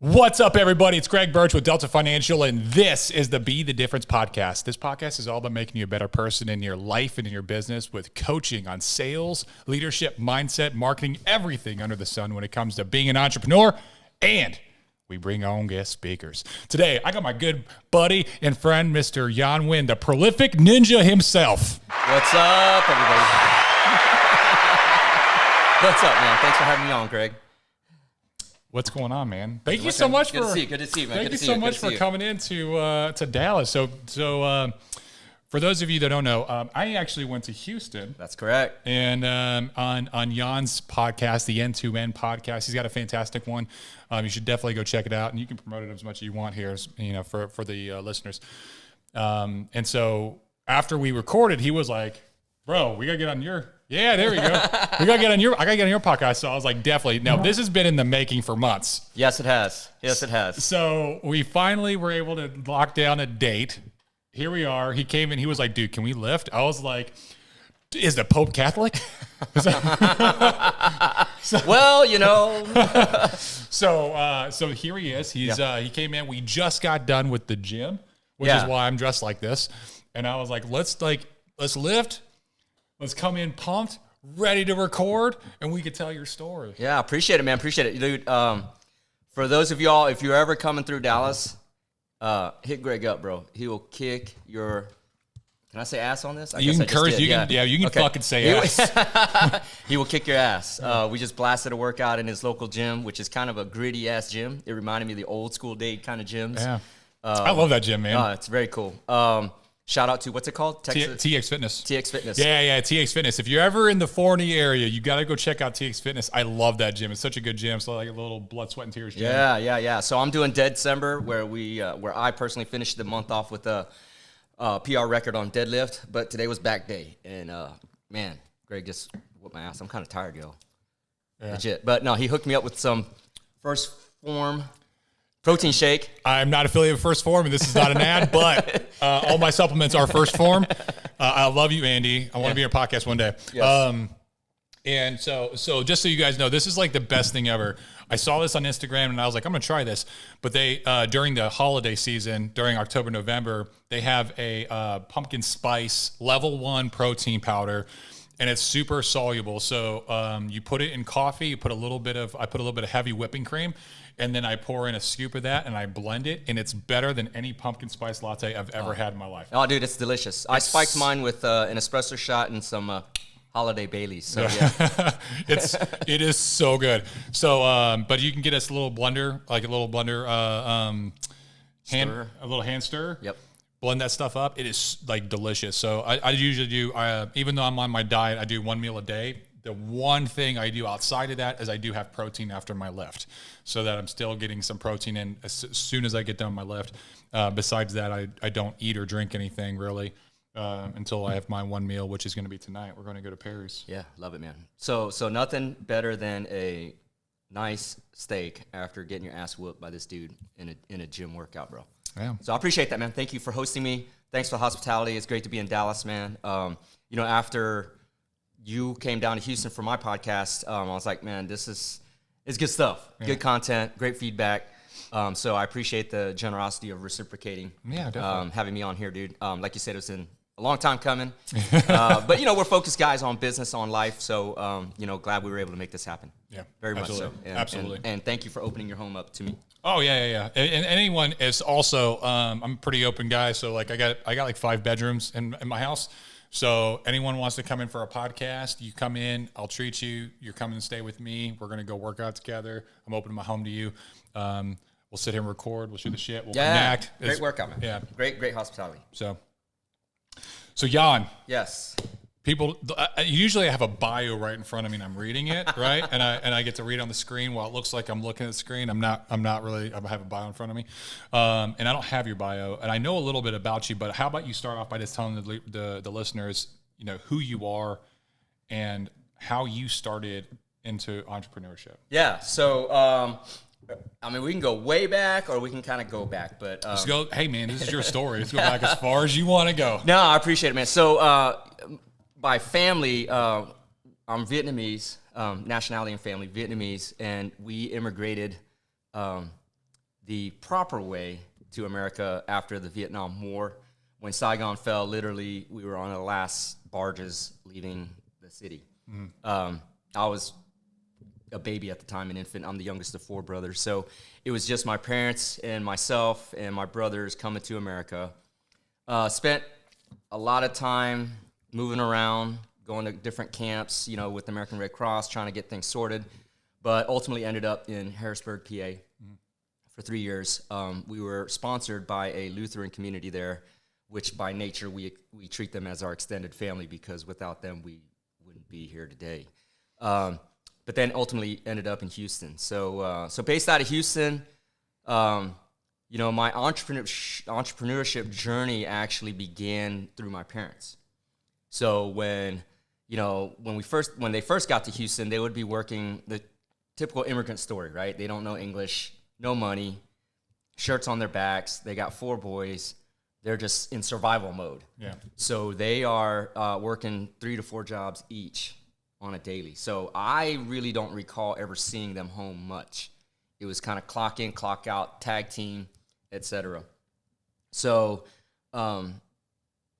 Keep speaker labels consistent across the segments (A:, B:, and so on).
A: What's up, everybody? It's Greg Birch with Delta Financial, and this is the Be the Difference podcast. This podcast is all about making you a better person in your life and in your business with coaching on sales, leadership, mindset, marketing, everything under the sun when it comes to being an entrepreneur. And we bring our own guest speakers. Today, I got my good buddy and friend, Mr. Nguyen, the prolific ninja himself.
B: What's up, everybody? What's up, man? Thanks for having me on, Greg.
A: What's going on, man? Thank you so much for
B: good to see you, man.
A: Thank you so much for coming into to Dallas. So for those of you that don't know, I actually went to Houston.
B: That's correct.
A: And on Nhan's podcast, the End-to-End podcast, he's got a fantastic one. You should definitely go check it out, and you can promote it as much as you want here, for the listeners. And so after we recorded, he was like, "Bro, we gotta get on your." Yeah, there we go. I gotta get on your podcast. So I was like, definitely. Now, this has been in the making for months.
B: Yes, it has. Yes, it has.
A: So we finally were able to lock down a date. Here we are. He came in. He was like, "Dude, can we lift?" I was like, "Is the Pope Catholic?"
B: Well, you know.
A: So here he is. He came in. We just got done with the gym, which is why I'm dressed like this. And I was like, let's lift. Let's come in pumped, ready to record, and we could tell your story.
B: Yeah, appreciate it, man. Appreciate it. Dude, for those of y'all, if you're ever coming through Dallas, hit Greg up, bro. He will kick your... Can I say ass on this?
A: You can curse. You can fucking say ass.
B: He will kick your ass. We just blasted a workout in his local gym, which is kind of a gritty-ass gym. It reminded me of the old school day kind of gyms.
A: Yeah. I love that gym, man.
B: It's very cool. Shout out to, what's it called?
A: TX Fitness.
B: TX Fitness.
A: Yeah, TX Fitness. If you're ever in the Forney area, you got to go check out TX Fitness. I love that gym. It's such a good gym. It's like a little blood, sweat, and tears gym.
B: Yeah. So I'm doing Dead December, where I personally finished the month off with a PR record on deadlift, but today was back day. And, man, Greg just whooped my ass. I'm kind of tired, yo. Yeah. Legit. But, no, he hooked me up with some First Form protein shake.
A: I'm not affiliated with First Form, and this is not an ad, but all my supplements are First Form. I love you, Andy. I want to be on your podcast one day.
B: Yes.
A: And so just so you guys know, this is like the best thing ever. I saw this on Instagram, and I was like, I'm going to try this. But they during the holiday season, during October, November, they have a pumpkin spice level 1 protein powder. And it's super soluble. So you put it in coffee. I put a little bit of heavy whipping cream, and then I pour in a scoop of that, and I blend it, and it's better than any pumpkin spice latte I've ever had in my life.
B: Oh, dude, it's delicious. I spiked mine with an espresso shot and some Holiday Baileys. So yeah,
A: it is so good. So, but you can get us a little blender, a little hand stirrer.
B: Yep.
A: Blend that stuff up. It is like delicious. So I usually do, even though I'm on my diet, I do 1 meal a day. The one thing I do outside of that is I do have protein after my lift, so that I'm still getting some protein in as soon as I get done my lift. Besides that, I don't eat or drink anything really until I have my 1 meal, which is going to be tonight. We're going to go to Perry's.
B: Yeah, love it, man. So nothing better than a nice steak after getting your ass whooped by this dude in a gym workout, bro.
A: Yeah.
B: So I appreciate that, man. Thank you for hosting me. Thanks for the hospitality. It's great to be in Dallas, man. After you came down to Houston for my podcast, I was like, man, it's good stuff. Yeah. Good content, great feedback. So I appreciate the generosity of reciprocating.
A: Yeah, definitely.
B: Having me on here, dude. Like you said, it was a long time coming. But, we're focused guys on business, on life. So, glad we were able to make this happen.
A: Yeah,
B: very
A: absolutely.
B: much so.
A: Absolutely.
B: And thank you for opening your home up to me.
A: Oh yeah. And anyone is also, I'm a pretty open guy. So like I got like 5 bedrooms in my house. So anyone wants to come in for a podcast, you come in, I'll treat you. You're coming to stay with me. We're going to go work out together. I'm opening my home to you. We'll sit here and record. We'll shoot the shit. We'll connect.
B: Great workout, man.
A: Yeah.
B: Great hospitality.
A: So Nhan.
B: Yes.
A: People usually I have a bio right in front of me and I'm reading it, right? and I get to read on the screen while it looks like I'm looking at the screen. I'm not really. I have a bio in front of me, and I don't have your bio. And I know a little bit about you, but how about you start off by just telling the listeners, who you are and how you started into entrepreneurship.
B: Yeah. So we can go way back or we can kind of go back, but
A: let's go. Hey man, this is your story. Let's go back as far as you want to go.
B: No, I appreciate it, man. So by family, I'm Vietnamese, nationality and family, Vietnamese, and we immigrated the proper way to America after the Vietnam War. When Saigon fell, literally, we were on the last barges leaving the city. I was a baby at the time, an infant. I'm the youngest of 4 brothers. So it was just my parents and myself and my brothers coming to America. Spent a lot of time moving around, going to different camps, with the American Red Cross, trying to get things sorted, but ultimately ended up in Harrisburg, PA for 3 years. We were sponsored by a Lutheran community there, which by nature we treat them as our extended family, because without them we wouldn't be here today. But then ultimately ended up in Houston. So based out of Houston, my entrepreneurship journey actually began through my parents. So when they first got to Houston, they would be working the typical immigrant story, right? They don't know English, no money, shirts on their backs. They got 4 boys. They're just in survival mode.
A: Yeah.
B: So they are working 3 to 4 jobs each on a daily. So I really don't recall ever seeing them home much. It was kind of clock in, clock out, tag team, etc. So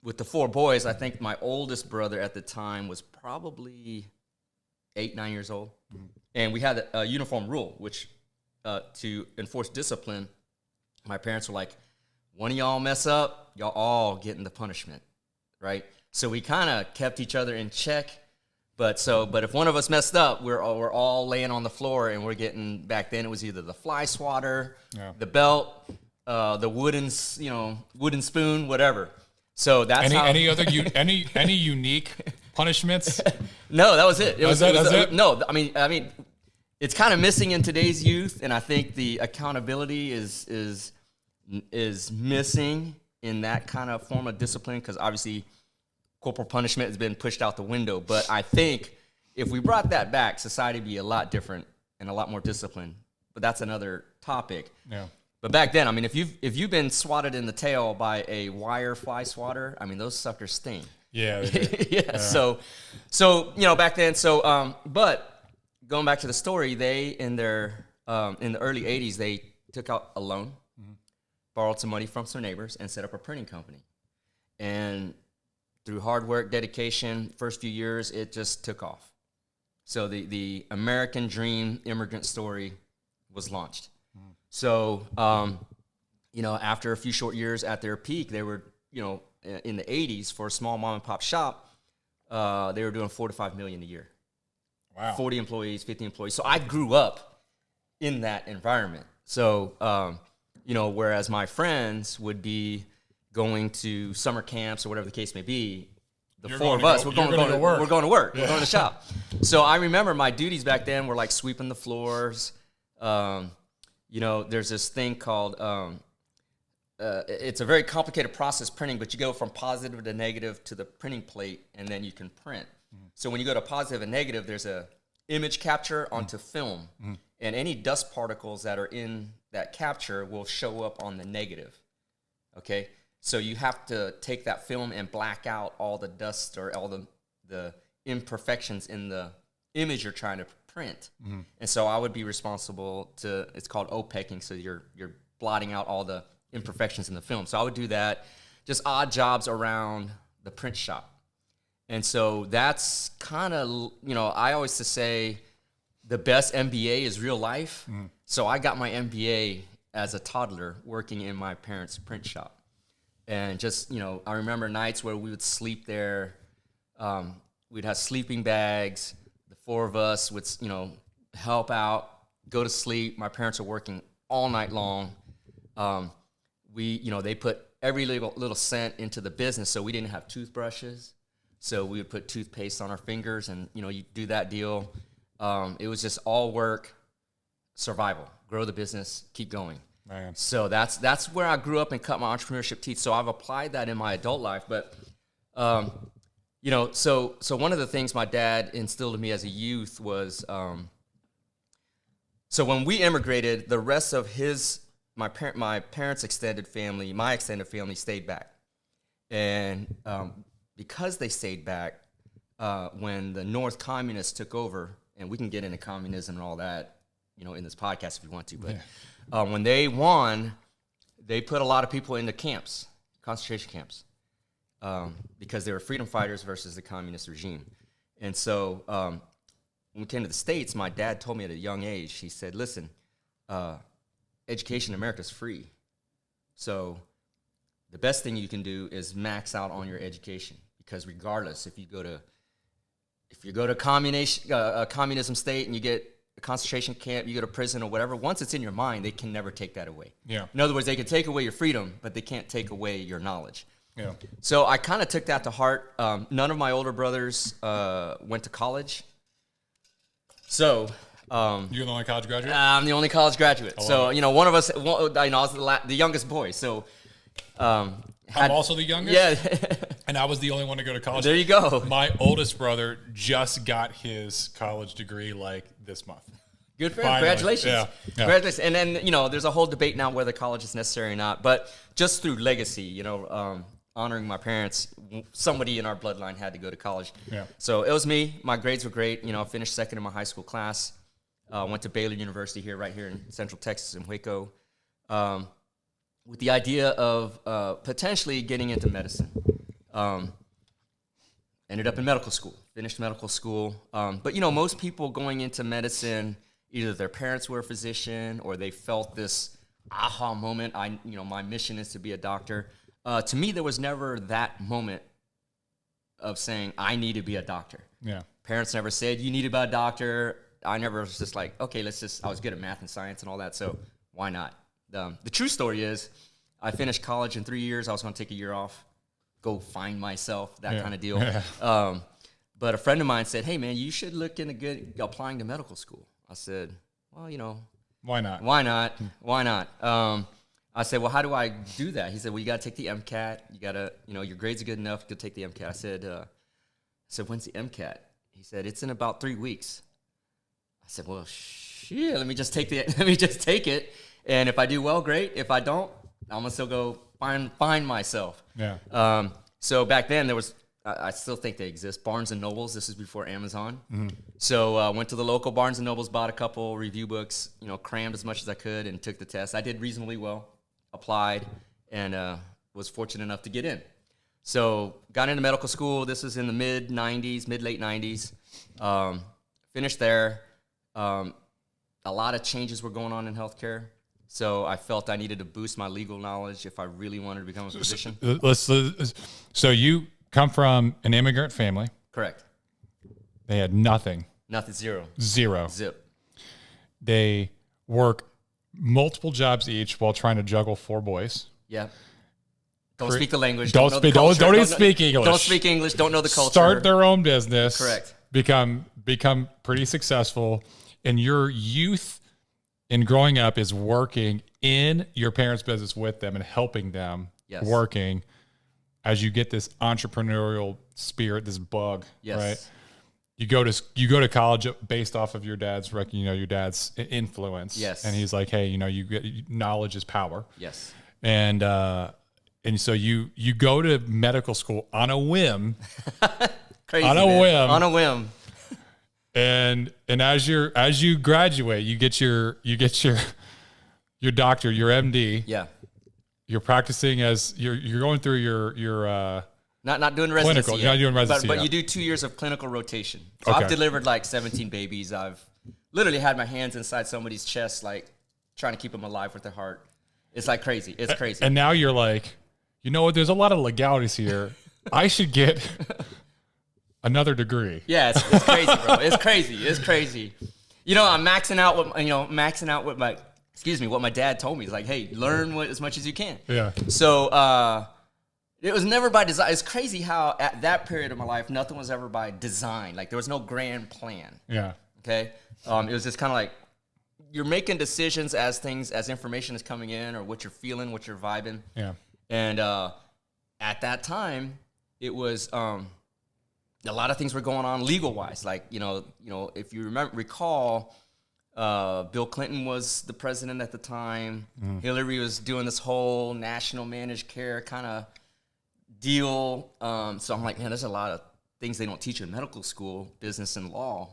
B: with the 4 boys, I think my oldest brother at the time was probably 8, 9 years old. Mm-hmm. And we had a uniform rule, which to enforce discipline, my parents were like, one of y'all mess up, y'all all getting the punishment, right? So we kind of kept each other in check. But if one of us messed up, we're all laying on the floor, and we're getting, back then it was either the fly swatter, the belt, the wooden spoon, whatever. So that's
A: any unique punishments?
B: No, that was it.
A: Was it?
B: No, I mean, it's kind of missing in today's youth, and I think the accountability is missing in that kind of form of discipline, because obviously corporal punishment has been pushed out the window. But I think if we brought that back, society would be a lot different and a lot more disciplined. But that's another topic. Yeah. But back then, I mean, if you've been swatted in the tail by a wire fly swatter, I mean, those suckers sting.
A: Yeah.
B: Yeah. So back then. But going back to the story, they in the early '80s, they took out a loan, borrowed some money from some neighbors, and set up a printing company. And through hard work, dedication, first few years, it just took off. So the American dream immigrant story was launched. So, after a few short years at their peak, they were, in the 80s, for a small mom and pop shop, they were doing $4 to $5 million a year.
A: Wow.
B: 40 employees, 50 employees. So I grew up in that environment. So, whereas my friends would be going to summer camps or whatever the case may be, the 4 of us, we're going to work. We're going to work. Yeah. We're going to shop. So I remember my duties back then were like sweeping the floors. There's this thing called, it's a very complicated process, printing, but you go from positive to negative to the printing plate, and then you can print. So when you go to positive and negative, there's a image capture onto film, and any dust particles that are in that capture will show up on the negative, okay? So you have to take that film and black out all the dust or all the imperfections in the image you're trying to print. And so I would be responsible it's called OPECing, so you're blotting out all the imperfections in the film. So I would do that, just odd jobs around the print shop. And so that's kind of, I always say the best MBA is real life. So I got my MBA as a toddler working in my parents' print shop. And just, I remember nights where we would sleep there. We'd have sleeping bags. The 4 of us would, help out, go to sleep. My parents are working all night long. They put every little cent into the business, so we didn't have toothbrushes. So we would put toothpaste on our fingers, and, you do that deal. It was just all work, survival, grow the business, keep going. Man. So that's where I grew up and cut my entrepreneurship teeth. So I've applied that in my adult life. But, so one of the things my dad instilled in me as a youth was, so when we immigrated, the rest of my parents' extended family, my extended family stayed back. And because they stayed back, when the North communists took over, and we can get into communism and all that, in this podcast if you want to. But when they won, they put a lot of people into camps, concentration camps, because they were freedom fighters versus the communist regime. And so when we came to the States, my dad told me at a young age, he said, listen, education in America is free. So the best thing you can do is max out on your education, because regardless, if you go to a communism state and you get a concentration camp, you go to prison or whatever, once it's in your mind, they can never take that away.
A: Yeah.
B: In other words, they can take away your freedom, but they can't take away your knowledge.
A: Yeah.
B: So I kind of took that to heart. None of my older brothers went to college. So
A: you're the only college graduate?
B: I'm the only college graduate. So, one of us, I was the youngest boy. So
A: I'm also the youngest?
B: Yeah.
A: And I was the only one to go to college.
B: There you go.
A: My oldest brother just got his college degree like this month.
B: Good for him.
A: Finally.
B: Congratulations.
A: Yeah.
B: Congratulations. And then, there's a whole debate now whether college is necessary or not. But just through legacy, honoring my parents, somebody in our bloodline had to go to college.
A: Yeah.
B: So it was me. My grades were great. I finished second in my high school class. Went to Baylor University right here in Central Texas in Waco, with the idea of potentially getting into medicine. Ended up in medical school, finished medical school. But, most people going into medicine, either their parents were a physician or they felt this aha moment. My mission is to be a doctor. To me, there was never that moment of saying, I need to be a doctor.
A: Yeah.
B: Parents never said, you need to be a doctor. I never was just like, okay, I was good at math and science and all that, so why not? The true story is, I finished college in 3 years. I was going to take a year off, go find myself, that kind of deal. Yeah. But a friend of mine said, hey, man, you should look into applying to medical school. I said, well,
A: why not?
B: Why not? Why not? I said, well, how do I do that? He said, well, you got to take the MCAT. You got to, your grades are good enough to take the MCAT. I said, when's the MCAT? He said, it's in about 3 weeks. I said, well, shit, let me just take it. And if I do well, great. If I don't, I'm gonna still go find myself.
A: Yeah.
B: So back then there was, I still think they exist, Barnes and Nobles. This is before Amazon. Mm-hmm. So went to the local Barnes and Nobles, bought a couple review books, crammed as much as I could, and took the test. I did reasonably well, applied, and was fortunate enough to get in. So got into medical school. This was in the mid-late 90s. Finished there. A lot of changes were going on in healthcare. So I felt I needed to boost my legal knowledge if I really wanted to become a physician.
A: So you come from an immigrant family.
B: Correct.
A: They had nothing.
B: Nothing.
A: Zero.
B: Zip.
A: They work multiple jobs each while trying to juggle 4 boys.
B: Yeah. Don't speak the language.
A: Don't even speak English.
B: Don't speak English. Don't know the culture.
A: Start their own business.
B: Correct.
A: Become pretty successful. And your youth in growing up is working in your parents' business with them and helping them, working as you get this entrepreneurial spirit, this bug, right? You go to college based off of your dad's your dad's influence.
B: Yes.
A: And he's like, hey, you get knowledge is power.
B: Yes.
A: And so you go to medical school on a whim.
B: Crazy,
A: on a
B: whim.
A: And as you graduate, you get your doctor, your MD.
B: Yeah.
A: You're practicing as you're going through your
B: not doing residency.
A: Clinical. You're not doing residency.
B: But you do 2 years of clinical rotation. So I've delivered like 17 babies. I've literally had my hands inside somebody's chest, like trying to keep them alive with their heart. It's like crazy. It's crazy.
A: And now you're like, you know what? There's a lot of legalities here. I should get another degree.
B: Yeah, it's crazy, bro. It's crazy. I'm maxing out what my dad told me. He's like, hey, learn as much as you can.
A: Yeah.
B: So it was never by design. It's crazy how at that period of my life, nothing was ever by design. Like there was no grand plan.
A: Yeah.
B: Okay. It was just kind of like you're making decisions as information is coming in, or what you're feeling, what you're vibing.
A: Yeah.
B: And at that time, it was a lot of things were going on legal wise. Like if you recall, Bill Clinton was the president at the time. Hillary was doing this whole national managed care kind of deal. So I'm like, man, there's a lot of things they don't teach in medical school, business and law.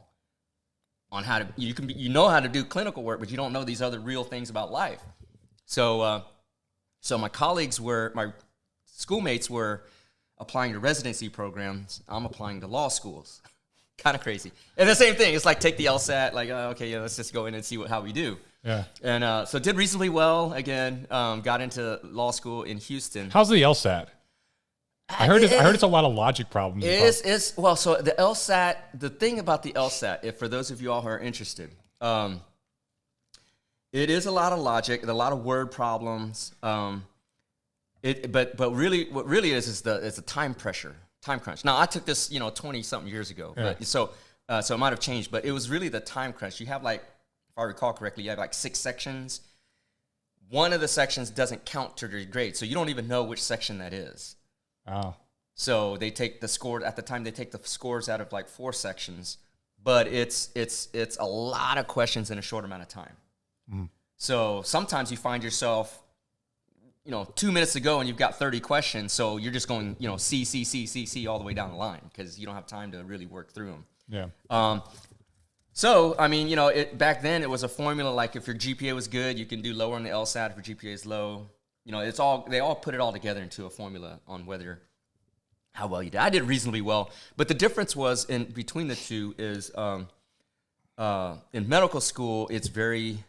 B: on how to, you know how to do clinical work, but you don't know these other real things about life. So, so my schoolmates were applying to residency programs. I'm applying to law schools. Kind of crazy. And the same thing. It's like take the LSAT. Like, okay, yeah, let's just go in and see how we do. Yeah. And so did reasonably well. Again, got into law school in Houston.
A: How's the LSAT? I heard it's a lot of logic problems.
B: Well, so the LSAT, the thing about the LSAT, if for those of you all who are interested, it is a lot of logic, a lot of word problems. But really, what really is the time pressure, time crunch. Now, I took this, 20 something years ago, but so it might have changed. But it was really the time crunch. You have if I recall correctly, you have 6 sections. One of the sections doesn't count to your grade, so you don't even know which section that is. Oh. So they take the score at the time. They take the scores out of 4 sections, but it's a lot of questions in a short amount of time. Mm. So sometimes you find yourself, 2 minutes to go and you've got 30 questions. So you're just going, C all the way down the line because you don't have time to really work through them. Yeah. So I mean, back then it was a formula. If your GPA was good, you can do lower on the LSAT. If your GPA is low. They all put it all together into a formula on how well you did. I did reasonably well, but the difference was between the two is in medical school, it's very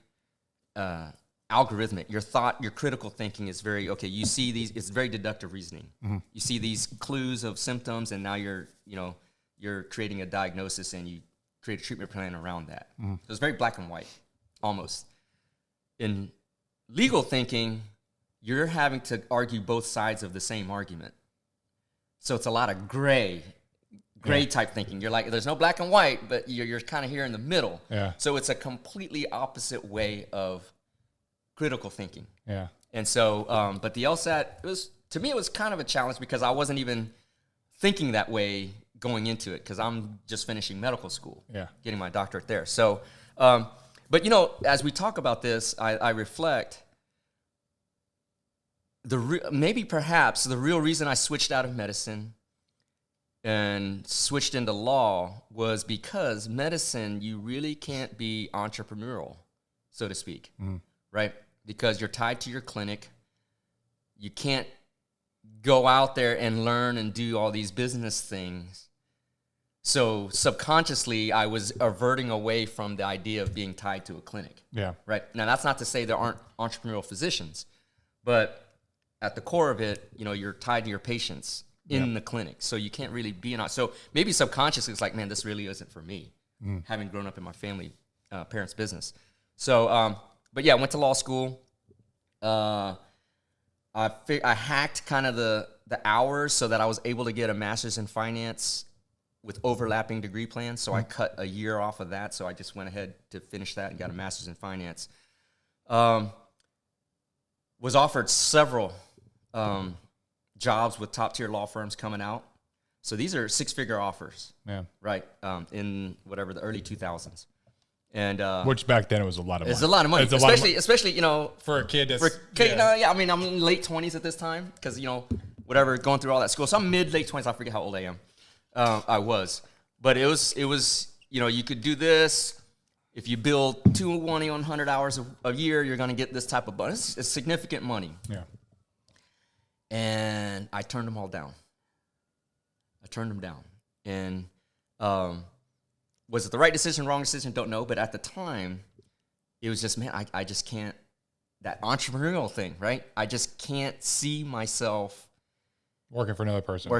B: algorithmic. Your critical thinking is very, okay, you see these, it's very deductive reasoning. Mm-hmm. You see these clues of symptoms and now you're creating a diagnosis and you create a treatment plan around that. Mm-hmm. So it's very black and white, almost. In legal thinking, you're having to argue both sides of the same argument. So it's a lot of gray type thinking. You're there's no black and white, but you're kind of here in the middle. Yeah. So it's a completely opposite way of critical thinking. Yeah. And so, but the LSAT, to me, it was kind of a challenge because I wasn't even thinking that way going into it because I'm just finishing medical school, getting my doctorate there. So, but as we talk about this, I reflect, maybe perhaps the real reason I switched out of medicine and switched into law was because medicine, you really can't be entrepreneurial, so to speak, right? Because you're tied to your clinic. You can't go out there and learn and do all these business things. So subconsciously, I was averting away from the idea of being tied to a clinic. Yeah. Right? Now, that's not to say there aren't entrepreneurial physicians, but at the core of it, you're tied to your patients in the clinic. So you can't really be so maybe subconsciously it's man, this really isn't for me, having grown up in my family, parents' business. So, but yeah, I went to law school. I hacked kind of the hours so that I was able to get a master's in finance with overlapping degree plans. So I cut a year off of that. So I just went ahead to finish that and got a master's in finance. Was offered several jobs with top-tier law firms coming out. So these are 6-figure offers, right, in whatever, the early 2000s. And
A: which back then it was a lot of money.
B: It's a lot of money, especially
A: for a kid.
B: I mean, I'm in late 20s at this time because, whatever, going through all that school. So I'm mid-late 20s. I forget how old I am. I was. But it was you could do this. If you build 2,100 hours a year, you're going to get this type of bonus. It's significant money. Yeah. And I turned them all down. And was it the right decision, wrong decision? Don't know. But at the time, it was just, man, I just can't, that entrepreneurial thing, right? I just can't see myself
A: working for another person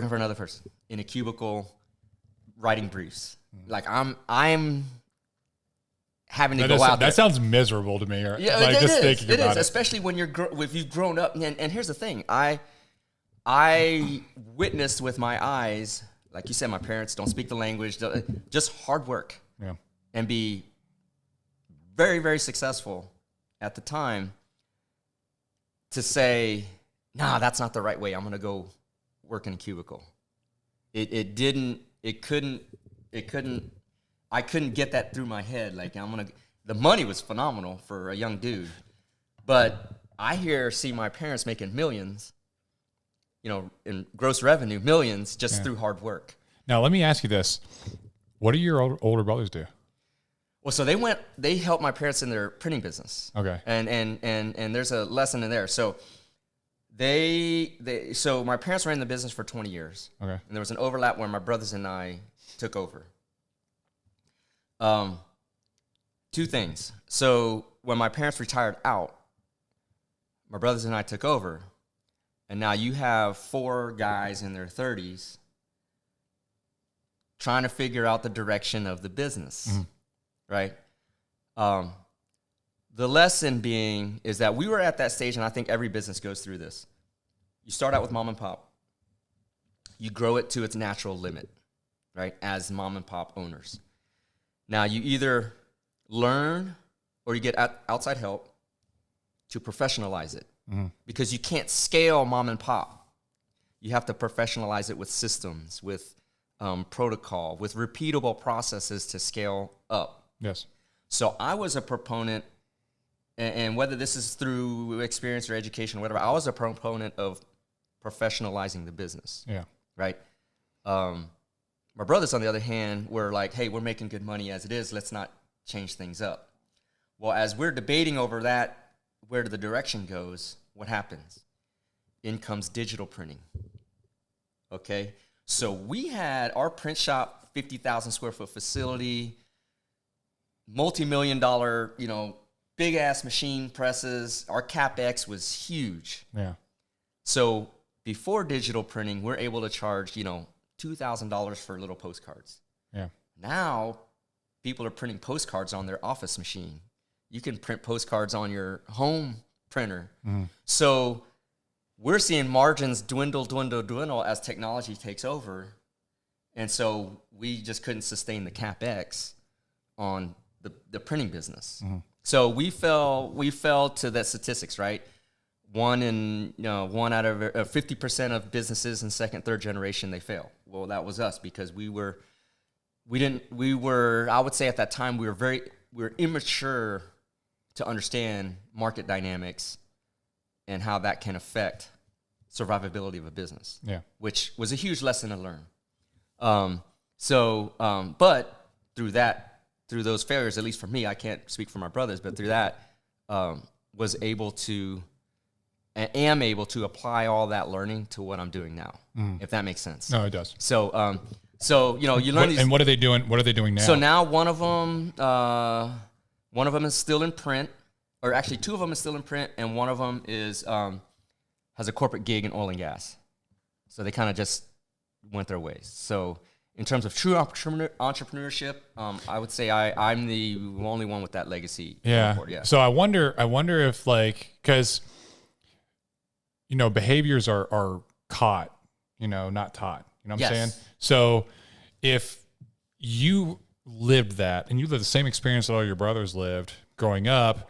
B: in a cubicle writing briefs. I'm having to go out there.
A: That sounds miserable to me.
B: Thinking about it, especially when if you've grown up. And here's the thing, I witnessed with my eyes, like you said, my parents don't speak the language, just hard work, and be very, very successful at the time. To say, nah, that's not the right way. I'm gonna go work in a cubicle. I couldn't get that through my head. The money was phenomenal for a young dude, but I see my parents making millions, in gross revenue, millions just through hard work.
A: Now, let me ask you this. What do your older brothers do?
B: Well, so they helped my parents in their printing business.
A: Okay.
B: And there's a lesson in there. So so my parents ran the business for 20 years.
A: Okay.
B: And there was an overlap where my brothers and I took over. Two things. So when my parents retired out, my brothers and I took over. And now you have 4 guys in their 30s trying to figure out the direction of the business, right? The lesson being is that we were at that stage, and I think every business goes through this. You start out with mom and pop. You grow it to its natural limit, right, as mom and pop owners. Now, you either learn or you get outside help to professionalize it because you can't scale mom and pop. You have to professionalize it with systems, with protocol, with repeatable processes to scale up.
A: Yes.
B: So I was a proponent, and whether this is through experience or education or whatever, I was a proponent of professionalizing the business.
A: Yeah.
B: Right? My brothers, on the other hand, were like, hey, we're making good money as it is. Let's not change things up. Well, as we're debating over that, where the direction goes, what happens? In comes digital printing. Okay? So we had our print shop, 50,000 square foot facility, multi-million-dollar, big-ass machine presses. Our CapEx was huge.
A: Yeah.
B: So before digital printing, we're able to charge, $2,000 for little postcards.
A: Yeah.
B: Now, people are printing postcards on their office machine. You can print postcards on your home printer. So we're seeing margins dwindle as technology takes over. And so we just couldn't sustain the CapEx on the printing business. So we fell to that statistics, right? One out of 50% of businesses in second, third generation, they fail. Well, that was us because I would say at that time, we were immature to understand market dynamics and how that can affect survivability of a business. Yeah. Which was a huge lesson to learn. But through those failures, at least for me, I can't speak for my brothers, but through that, am able to apply all that learning to what I'm doing now, if that makes sense.
A: No, it does.
B: So you learn these.
A: And what are they doing? What are they doing now?
B: So now one of them is still in print, or actually 2 of them is still in print, and one of them has a corporate gig in oil and gas. So they kind of just went their ways. So in terms of true entrepreneurship, I would say I'm the only one with that legacy.
A: Yeah.
B: Yeah.
A: So I wonder if because behaviors are caught, not taught. You know what I'm saying? So if you lived that and you lived the same experience that all your brothers lived growing up,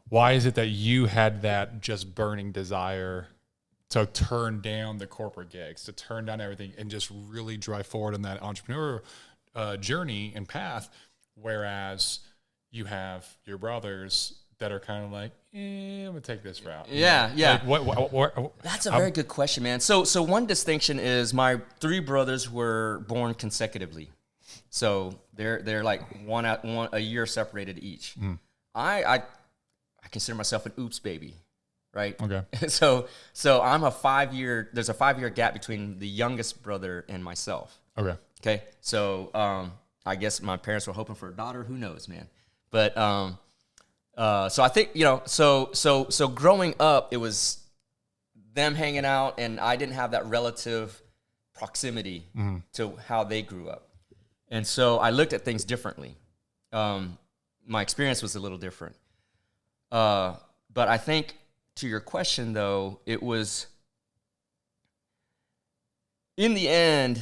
A: why is it that you had that just burning desire to turn down the corporate gigs, to turn down everything and just really drive forward in that entrepreneurial journey and path, whereas you have your brothers that are kind of like, I'm gonna take this route.
B: Yeah.
A: Like, what,
B: that's a very good question, man. So one distinction is my 3 brothers were born consecutively, so they're like one a year separated each. I consider myself an oops baby, right? Okay. So I'm there's a 5-year gap between the youngest brother and myself. Okay. So I guess my parents were hoping for a daughter. Who knows, man? But so I think so growing up, it was them hanging out, and I didn't have that relative proximity to how they grew up, and so I looked at things differently. My experience was a little different, but I think to your question though, it was in the end.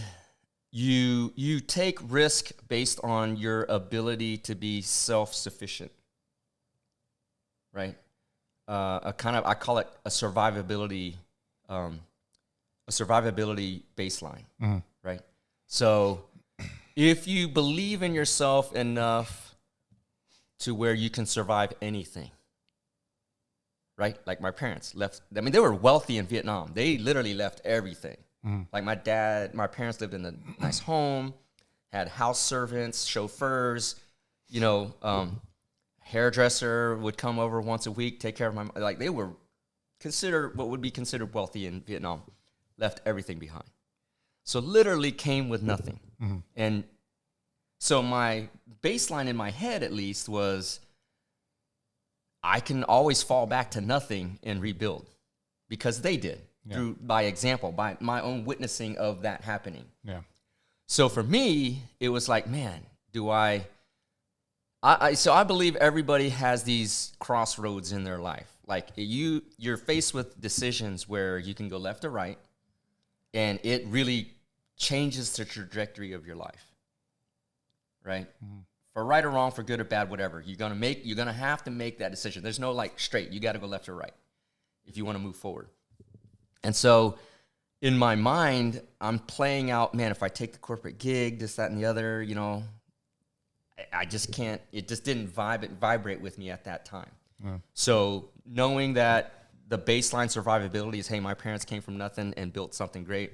B: You take risk based on your ability to be self-sufficient, right? I call it a survivability baseline, right? So if you believe in yourself enough to where you can survive anything, right? Like my parents left. I mean, they were wealthy in Vietnam. They literally left everything. Like my parents lived in a nice home, had house servants, chauffeurs, hairdresser would come over once a week, take care of my, like they were considered what would be considered wealthy in Vietnam, left everything behind. So literally came with nothing.
A: Mm-hmm.
B: And so my baseline in my head, at least, was I can always fall back to nothing and rebuild, because they did, by example, by my own witnessing of that happening.
A: Yeah.
B: So for me, it was like, man, so I believe everybody has these crossroads in their life. Like you're faced with decisions where you can go left or right, and it really changes the trajectory of your life. Right? Mm-hmm. For right or wrong, for good or bad, whatever. You're gonna have to make that decision. There's no like straight. You got to go left or right if you want to move forward. And so in my mind, I'm playing out, man, if I take the corporate gig, this, that, and the other, I just can't, it just didn't vibrate with me at that time. Yeah. So knowing that the baseline survivability is, hey, my parents came from nothing and built something great.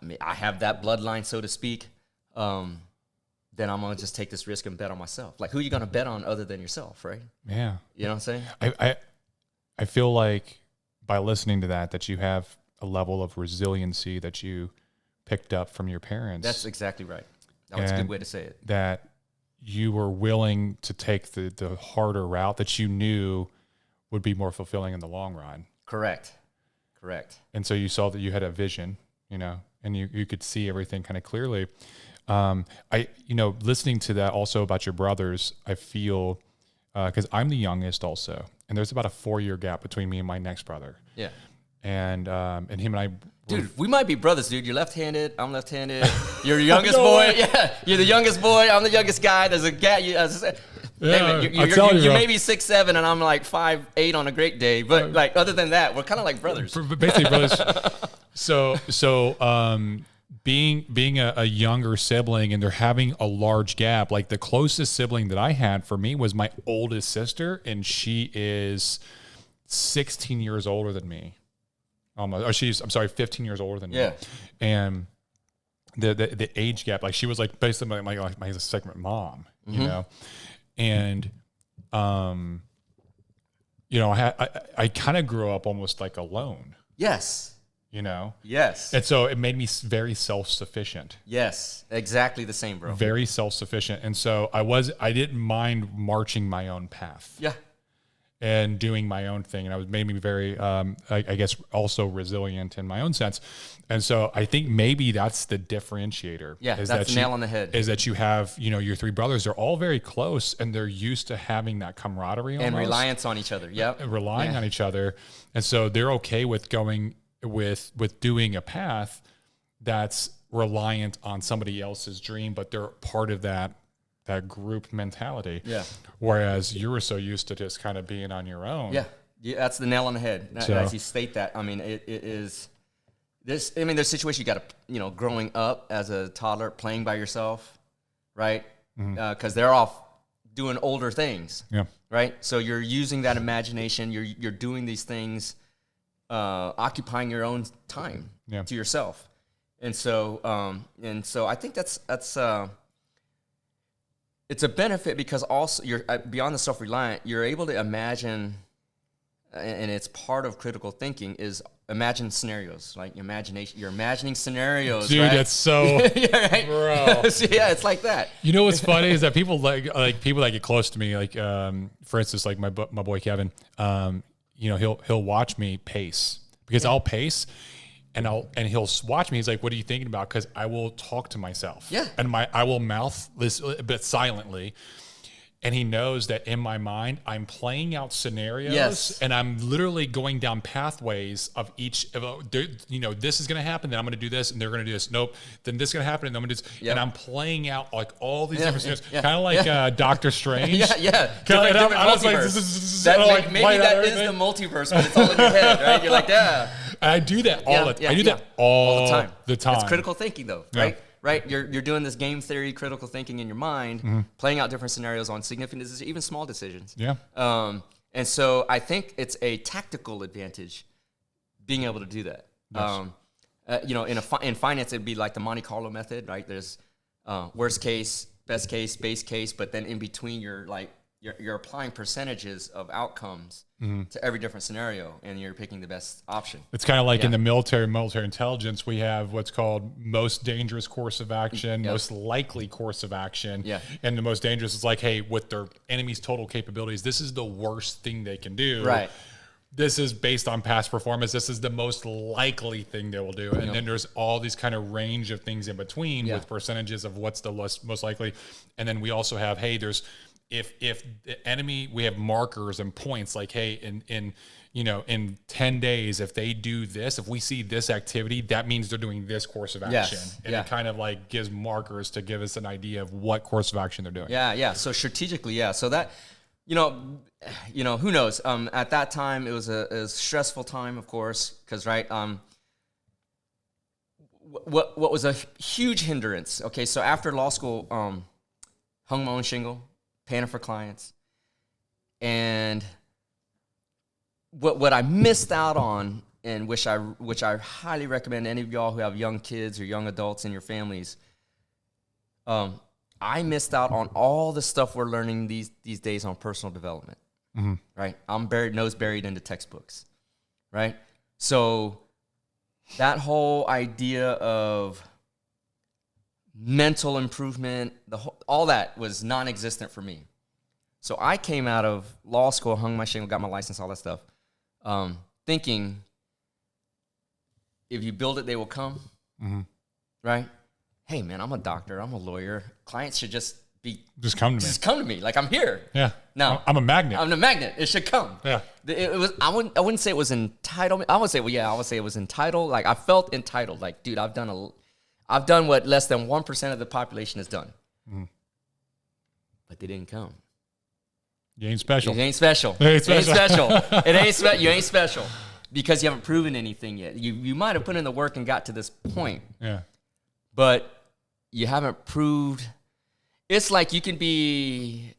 B: I mean, I have that bloodline, so to speak. Then I'm going to just take this risk and bet on myself. Like, who are you going to bet on other than yourself, right?
A: Yeah.
B: You know what I'm saying?
A: I feel like by listening to that you have a level of resiliency that you picked up from your parents.
B: That's exactly right. That was a good way to say it.
A: That you were willing to take the harder route that you knew would be more fulfilling in the long run.
B: Correct.
A: And so you saw that you had a vision, and you could see everything kind of clearly. Listening to that also about your brothers, I feel, because I'm the youngest also, and there's about a 4-year gap between me and my next brother.
B: Yeah.
A: And him and I,
B: dude, we might be brothers, dude. You're left-handed. I'm left-handed. You're the youngest boy. Yeah. You're the youngest boy. I'm the youngest guy. There's a gap. You may be 6'7", and I'm like 5'8" on a great day. But like other than that, we're kind of like brothers.
A: Basically brothers. So being a younger sibling and they're having a large gap, like the closest sibling that I had for me was my oldest sister, and she is 16 years older than me. She's 15 years older than me. And the age gap, like she was like basically my second mom, and I kind of grew up almost like alone.
B: Yes. Yes.
A: And so it made me very self-sufficient.
B: Yes, exactly the same, bro.
A: Very self-sufficient. And so I didn't mind marching my own path.
B: Yeah.
A: And doing my own thing. And it made me very, I guess, also resilient in my own sense. And so I think maybe that's the differentiator.
B: Yeah, that's the nail on the head.
A: Is that you have, your 3 brothers, they're all very close and they're used to having that camaraderie almost.
B: And reliance on each other. Yep.
A: Relying on each other. And so they're okay with going with doing a path that's reliant on somebody else's dream, but they're part of that group mentality.
B: Yeah.
A: Whereas you were so used to just kind of being on your own.
B: Yeah. That's the nail on the head.
A: So,
B: as you state that, I mean, it is this. I mean, there's situations you got to, growing up as a toddler, playing by yourself, right? Because they're off doing older things.
A: Yeah.
B: Right. So you're using that imagination. You're doing these things, occupying your own time to yourself. And so I think that's it's a benefit because also you're beyond the self-reliant, you're able to imagine, and it's part of critical thinking is imagine scenarios, like imagination. You're imagining scenarios,
A: dude,
B: right?
A: that's so, right? Bro.
B: So, yeah, it's like that.
A: You know what's funny is that people like people that get close to me, like for instance, like my boy Kevin, he'll watch me pace because I'll pace. And he'll watch me. He's like, "What are you thinking about?" Because I will talk to myself.
B: Yeah.
A: And I will mouth this a bit silently, and he knows that in my mind I'm playing out scenarios.
B: Yes.
A: And I'm literally going down pathways of each. This is going to happen. Then I'm going to do this, and they're going to do this. Nope. Then this is going to happen, and I'm going to do this. Yep. And I'm playing out like all these different scenarios, kind of like Doctor Strange.
B: Yeah.
A: Different
B: multiverse. Maybe that is the multiverse, but it's all in your head, right? You're like, yeah.
A: I do that all the time. I do that all the time.
B: It's critical thinking, though, right? Yeah. Right? You're doing this game theory, critical thinking in your mind, playing out different scenarios on significant decisions, even small decisions.
A: Yeah.
B: And so I think it's a tactical advantage being able to do that. Yes. In finance, it'd be like the Monte Carlo method, right? There's worst case, best case, base case, but then in between you're applying percentages of outcomes to every different scenario, and you're picking the best option.
A: It's kind of like in the military intelligence, we have what's called most dangerous course of action, most likely course of action.
B: Yeah.
A: And the most dangerous is like, hey, with their enemy's total capabilities, this is the worst thing they can do.
B: Right.
A: This is based on past performance. This is the most likely thing they will do. And then there's all these kind of range of things in between with percentages of what's the most likely. And then we also have, hey, there's, if the enemy, we have markers and points like, hey, in 10 days, if they do this, if we see this activity, that means they're doing this course of action. And it kind of like gives markers to give us an idea of what course of action they're doing.
B: Yeah. So strategically, so that, who knows? At that time, it was a stressful time, of course, because what was a huge hindrance. Okay, so after law school, hung my own shingle, paying for clients, and what I missed out on, and which I highly recommend any of y'all who have young kids or young adults in your families. I missed out on all the stuff we're learning these days on personal development. Right? I'm nose buried into textbooks, right? So that whole idea of mental improvement, all that was non-existent for me. So I came out of law school, hung my shingle, got my license, all that stuff, thinking if you build it, they will come, right? Hey, man, I'm a doctor, I'm a lawyer. Clients should just come to me. Just come to me, like I'm here.
A: Yeah.
B: No,
A: I'm a magnet.
B: I'm a magnet. It should come.
A: Yeah.
B: It was. I wouldn't say it was entitlement. I would say it was entitled. Like I felt entitled. Like, dude, I've done what less than 1% of the population has done. But they didn't come.
A: You ain't special.
B: You ain't special. You ain't special. You ain't special because you haven't proven anything yet. You might have put in the work and got to this point.
A: Yeah.
B: But you haven't proved. It's like you can be,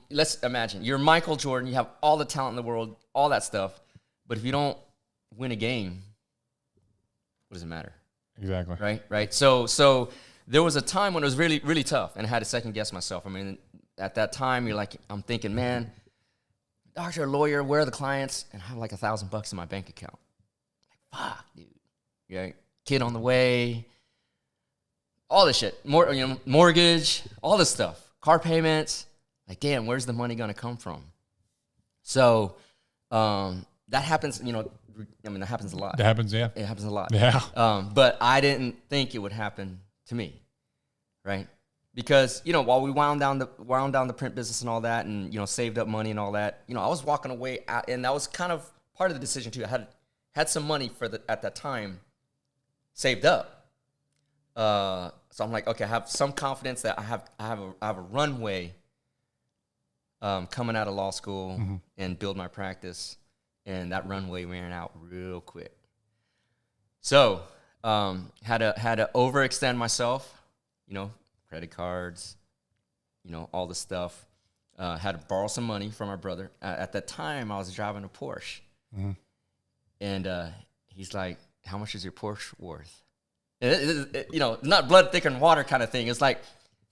B: let's imagine, you're Michael Jordan, you have all the talent in the world, all that stuff, but if you don't win a game, what does it matter?
A: Exactly.
B: Right? So there was a time when it was really, really tough, and I had to second guess myself. I mean, at that time, I'm thinking, man, doctor, lawyer, where are the clients? And I have like $1,000 in my bank account. Like, fuck, dude. Yeah, kid on the way. All this shit, mortgage, all this stuff, car payments. Like, damn, where's the money gonna come from? So that happens. That happens a lot.
A: That happens, yeah.
B: It happens a lot.
A: Yeah.
B: But I didn't think it would happen to me, right? Because while we wound down the print business and all that, and saved up money and all that, I was walking away, and that was kind of part of the decision too. I had some money at that time saved up. So I'm like, okay, I have some confidence that I have a runway coming out of law school and build my practice, and that runway ran out real quick. So had to overextend myself, credit cards, all the stuff. Had to borrow some money from my brother. At that time, I was driving a Porsche, and he's like, "How much is your Porsche worth?" Not blood thicker than water kind of thing. It's like,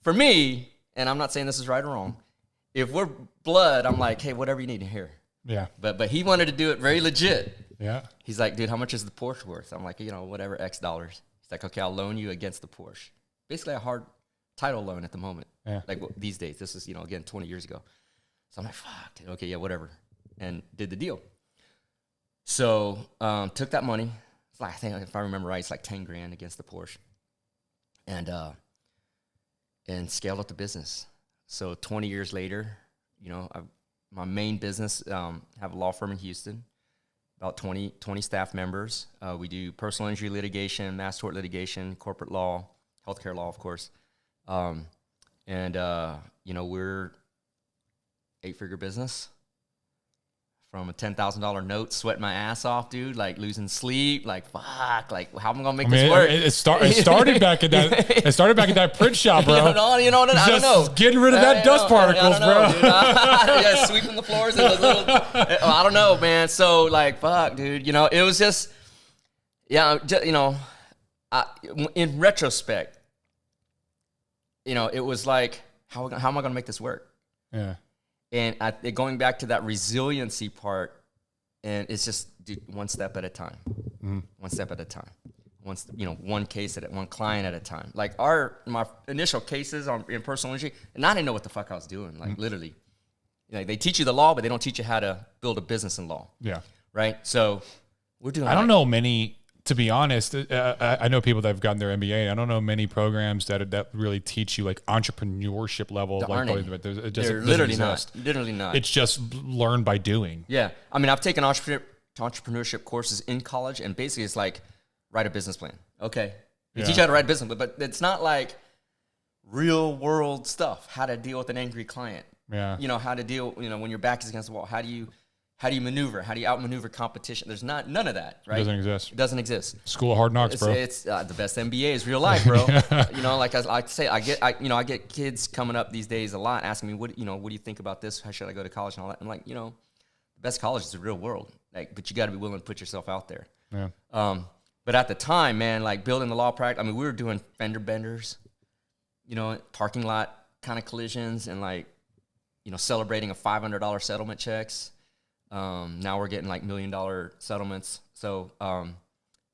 B: for me, and I'm not saying this is right or wrong, if we're blood, I'm like, hey, whatever you need to hear.
A: Yeah.
B: But he wanted to do it very legit.
A: Yeah.
B: He's like, dude, how much is the Porsche worth? I'm like, whatever, X dollars. He's like, okay, I'll loan you against the Porsche. Basically a hard title loan at the moment.
A: Yeah.
B: Like these days. This is, again, 20 years ago. So I'm like, fuck, okay, yeah, whatever. And did the deal. So took that money. I think, if I remember right, it's like 10 grand against the Porsche, and scaled up the business. So 20 years later, my main business, have a law firm in Houston, about 20 staff members. We do personal injury litigation, mass tort litigation, corporate law, healthcare law, of course, and we're 8-figure business. From a $10,000 note, sweating my ass off, dude, like losing sleep, like fuck, like how am I gonna make this work?
A: It started back at that. It started back at that print shop, bro.
B: I don't know.
A: Getting rid of that dust particles, bro.
B: Yeah, sweeping the floors and the little. I don't know, man. So like, fuck, dude. It was just, in retrospect, it was like how am I going to make this work?
A: Yeah.
B: And going back to that resiliency part, and it's just one step at a time, one step at a time, one case one client at a time. Like my initial cases in personal injury, and I didn't know what the fuck I was doing. Like literally, they teach you the law, but they don't teach you how to build a business in law.
A: Yeah.
B: Right. So we're doing.
A: I don't know many. To be honest, I know people that have gotten their MBA. I don't know many programs that really teach you like entrepreneurship level.
B: They're literally not. Literally not.
A: It's just learned by doing.
B: Yeah. I mean, I've taken entrepreneurship courses in college, and basically it's like write a business plan. Okay. They teach you how to write a business plan, but it's not like real world stuff. How to deal with an angry client.
A: Yeah.
B: How to deal, when your back is against the wall. How do you maneuver? How do you outmaneuver competition? There's none of that, right?
A: It doesn't exist.
B: School
A: of hard knocks, bro.
B: It's the best MBA is real life, bro. Like I like to say, I get kids coming up these days a lot asking me, what do you think about this? How should I go to college and all that? I'm like, the best college is the real world. Like, but you got to be willing to put yourself out there.
A: Yeah.
B: But at the time, man, like building the law practice, I mean, we were doing fender benders, parking lot kind of collisions, and like, celebrating a $500 settlement checks. Now we're getting like $1 million settlements. So,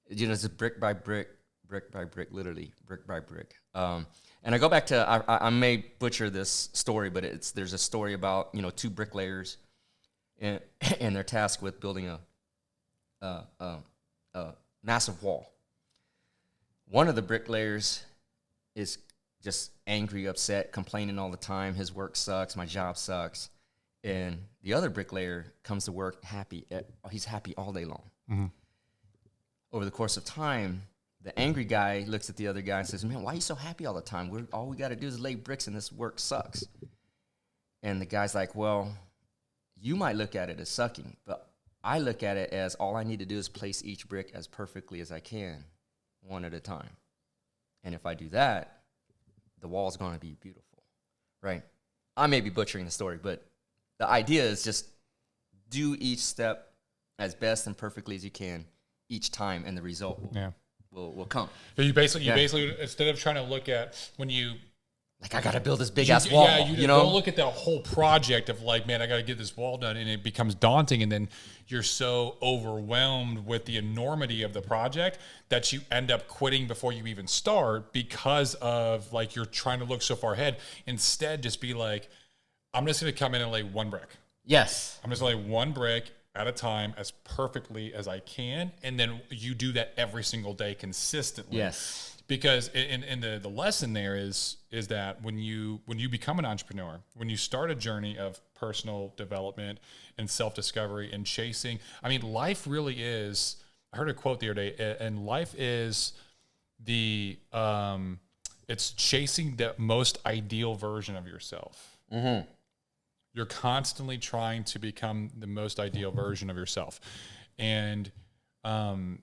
B: it's just brick by brick, literally brick by brick. And I go back to, I may butcher this story, but there's a story about, 2 bricklayers and they're tasked with building a massive wall. One of the bricklayers is just angry, upset, complaining all the time. His work sucks. My job sucks. And the other bricklayer comes to work happy. He's happy all day long. Mm-hmm. Over the course of time, the angry guy looks at the other guy and says, man, why are you so happy all the time? All we got to do is lay bricks and this work sucks. And the guy's like, well, you might look at it as sucking, but I look at it as all I need to do is place each brick as perfectly as I can, one at a time. And if I do that, the wall's going to be beautiful, right? I may be butchering the story, but the idea is just do each step as best and perfectly as you can each time, and the result will come.
A: So you basically instead of trying to look at when you
B: like, I got to build this big ass wall.
A: Yeah, you don't look at the whole project of like, man, I got to get this wall done, and it becomes daunting, and then you're so overwhelmed with the enormity of the project that you end up quitting before you even start because of like you're trying to look so far ahead. Instead, just be like, I'm just going to come in and lay one brick.
B: Yes.
A: I'm just going to lay one brick at a time as perfectly as I can, and then you do that every single day consistently.
B: Yes.
A: Because the lesson there is that when you become an entrepreneur, when you start a journey of personal development and self-discovery and chasing, I mean, life really is, I heard a quote the other day, and life is it's chasing the most ideal version of yourself. Mm-hmm. You're constantly trying to become the most ideal version of yourself. And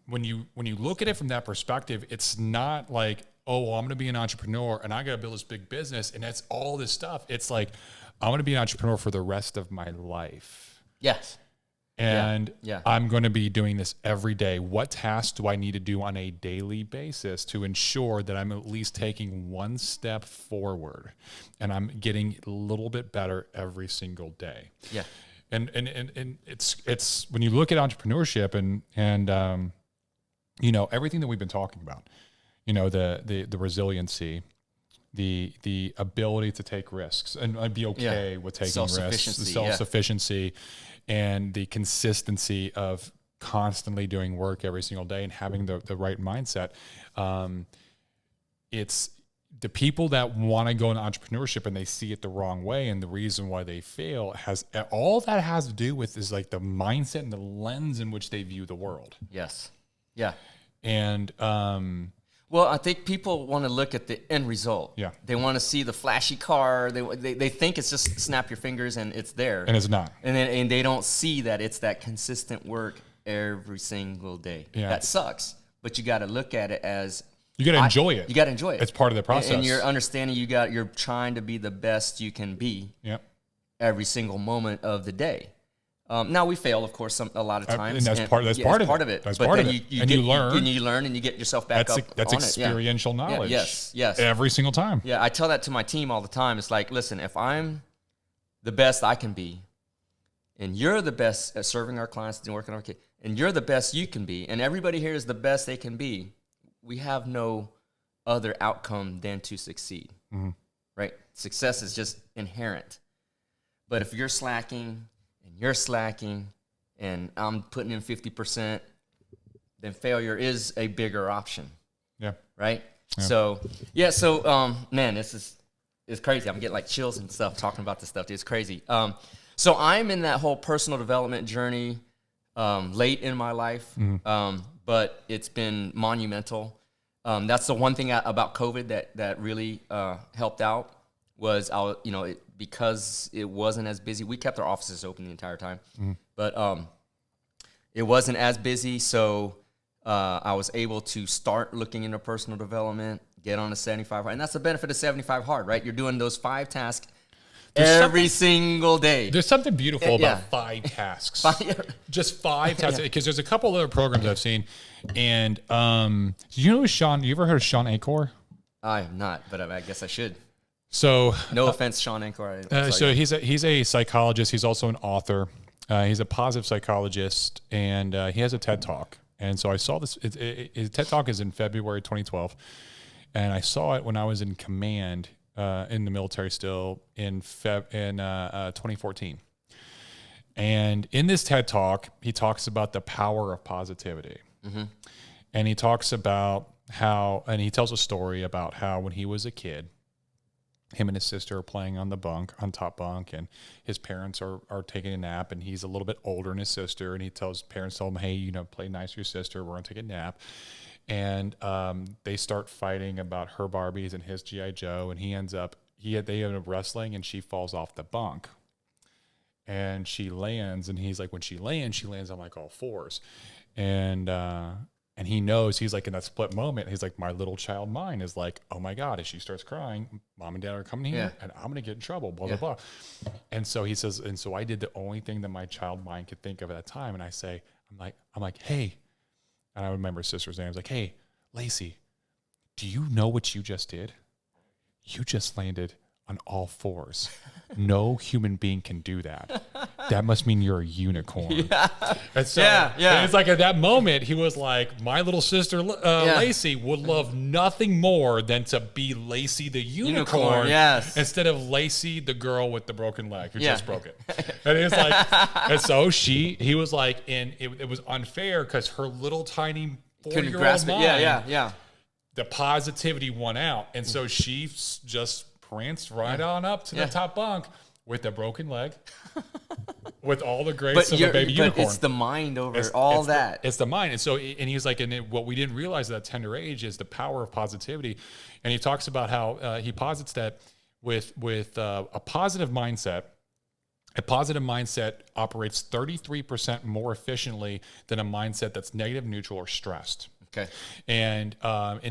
A: when you look at it from that perspective, it's not like, oh, I'm going to be an entrepreneur and I got to build this big business and that's all this stuff. It's like, I'm going to be an entrepreneur for the rest of my life.
B: Yes.
A: And I'm going to be doing this every day. What tasks do I need to do on a daily basis to ensure that I'm at least taking one step forward and I'm getting a little bit better every single day?
B: Yeah.
A: And it's when you look at entrepreneurship and everything that we've been talking about, the resiliency, the ability to take risks and be okay with taking risks, the self-sufficiency, and the consistency of constantly doing work every single day and having the right mindset. It's the people that want to go into entrepreneurship and they see it the wrong way, and the reason why they fail has all that has to do with is like the mindset and the lens in which they view the world.
B: Yes. Yeah.
A: And
B: well, I think people want to look at the end result.
A: Yeah.
B: They want to see the flashy car. They think it's just snap your fingers and it's there.
A: And it's not.
B: And they don't see that it's that consistent work every single day.
A: Yeah.
B: That sucks. But you got to look at it as
A: you got to enjoy it.
B: You got to enjoy it.
A: It's part of the process.
B: And you're understanding you're trying to be the best you can be.
A: Yep.
B: Every single moment of the day. Now we fail, of course, a lot of times,
A: and that's part of it.
B: That's
A: part
B: but
A: of
B: then
A: it.
B: You learn, and you get yourself back up.
A: That's experiential knowledge.
B: Yes.
A: Every single time.
B: Yeah, I tell that to my team all the time. It's like, listen, if I'm the best I can be, and you're the best at serving our clients and working on our kids, and you're the best you can be, and everybody here is the best they can be, we have no other outcome than to succeed.
A: Mm-hmm.
B: Right? Success is just inherent. But if you're slacking and you're slacking and I'm putting in 50%, then failure is a bigger option.
A: Yeah.
B: Right?
A: Yeah.
B: So man, it's crazy. I'm getting like chills and stuff talking about this stuff. It's crazy. So I'm in that whole personal development journey late in my life, but it's been monumental. That's the one thing about COVID that really helped out was because it wasn't as busy. We kept our offices open the entire time, but it wasn't as busy. So I was able to start looking into personal development, get on a 75 hard. And that's the benefit of 75 hard, right? You're doing those 5 tasks every single day.
A: There's something beautiful about 5 tasks. Just 5 tasks. Because there's a couple other programs I've seen. And you know Sean, you ever heard of Sean Acor?
B: I have not, but I guess I should.
A: So
B: no offense, Sean Acor.
A: So he's a psychologist. He's also an author. He's a positive psychologist, and he has a TED Talk. And so I saw this. His TED Talk is in February 2012, and I saw it when I was in command in the military still in 2014. And in this TED Talk, he talks about the power of positivity. And he talks about and he tells a story about how when he was a kid, him and his sister are playing on top bunk, and his parents are taking a nap, and he's a little bit older than his sister, and parents tell him, hey, play nice with your sister, we're going to take a nap. And they start fighting about her Barbies and his G.I. Joe, and they end up wrestling, and she falls off the bunk. And she lands, and he's like, when she lands on like all fours. And he knows, he's like in that split moment, he's like, my little child mind is like, oh my God, if she starts crying, mom and dad are coming here and I'm going to get in trouble, blah, blah, blah. And so he says, and so I did the only thing that my child mind could think of at that time. And I say, I'm like, hey, and I remember his sister's name. I was like, hey, Lacey, do you know what you just did? You just landed on all fours. No human being can do that. That must mean you're a unicorn. And so and it's like at that moment, he was like, my little sister, Lacey, would love nothing more than to be Lacey the unicorn instead of Lacey the girl with the broken leg who just broke it. And it's like, and so he was like, and it was unfair because her little tiny 4-year-old mind, the positivity won out. And so she just pranced right on up to the top bunk with a broken leg, with all the grace of a baby unicorn.
B: But it's the mind over all that.
A: It's the mind. And so, and he was like, what we didn't realize at that tender age is the power of positivity. And he talks about how he posits that with a positive mindset operates 33% more efficiently than a mindset that's negative, neutral, or stressed.
B: Okay.
A: And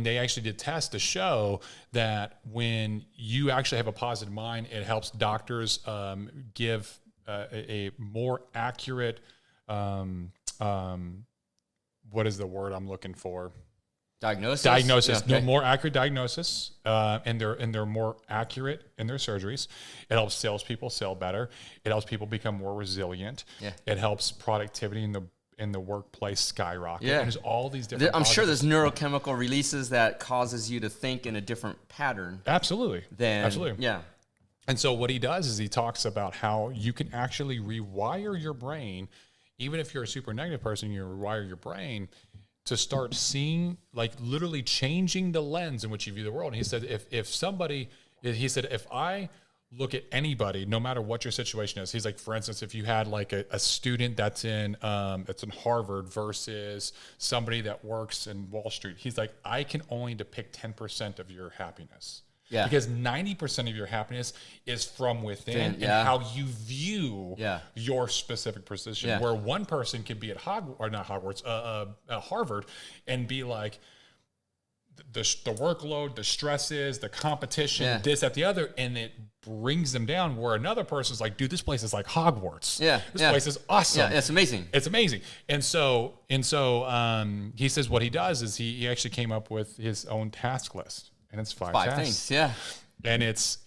A: they actually did tests to show that when you actually have a positive mind, it helps doctors give a more accurate, what is the word I'm looking for?
B: Diagnosis.
A: No, more accurate diagnosis, and they're more accurate in their surgeries. It helps salespeople sell better. It helps people become more resilient. Yeah. It helps productivity in the workplace skyrocket.
B: Yeah.
A: There's all these different
B: sure there's neurochemical releases that causes you to think in a different pattern.
A: Absolutely. Absolutely.
B: Yeah.
A: And so what he does is he talks about how you can actually rewire your brain, even if you're a super negative person, you rewire your brain to start seeing, like literally changing the lens in which you view the world. And he said, if I look at anybody, no matter what your situation is. He's like, for instance, if you had like a student that's in Harvard versus somebody that works in Wall Street, he's like, I can only depict 10% of your happiness. Yeah. Because 90% of your happiness is from within and how you view your specific position. Yeah. Where one person can be at Harvard and be like, the workload, the stresses, the competition, this, that, the other, and it brings them down, where another person's like, dude, this place is like Hogwarts.
B: Yeah.
A: This place is awesome.
B: Yeah, it's amazing.
A: It's amazing. And so he says what he does is he actually came up with his own task list, and it's 5 tasks.
B: Things. Yeah.
A: And it's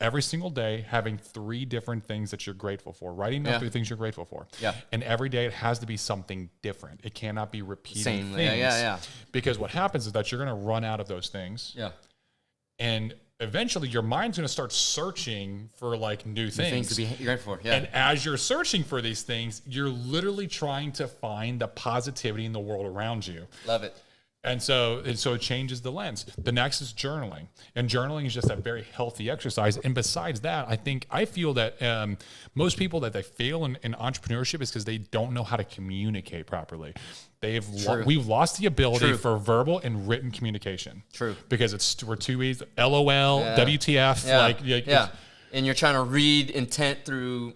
A: every single day having 3 different things that you're grateful for, writing down 3 things you're grateful for.
B: Yeah.
A: And every day it has to be something different. It cannot be repeating
B: Same.
A: things.
B: Yeah.
A: Because what happens is that you're going to run out of those things.
B: Yeah.
A: And eventually your mind's going to start searching for like new things
B: to be grateful for. Yeah.
A: And as you're searching for these things, you're literally trying to find the positivity in the world around you.
B: Love it.
A: And so it changes the lens. The next is journaling. And journaling is just a very healthy exercise. And besides that, I feel that most people that they fail in entrepreneurship is because they don't know how to communicate properly. We've lost the ability for verbal and written communication. True. Because we're too easy. LOL, WTF.
B: Yeah. And you're trying to read intent through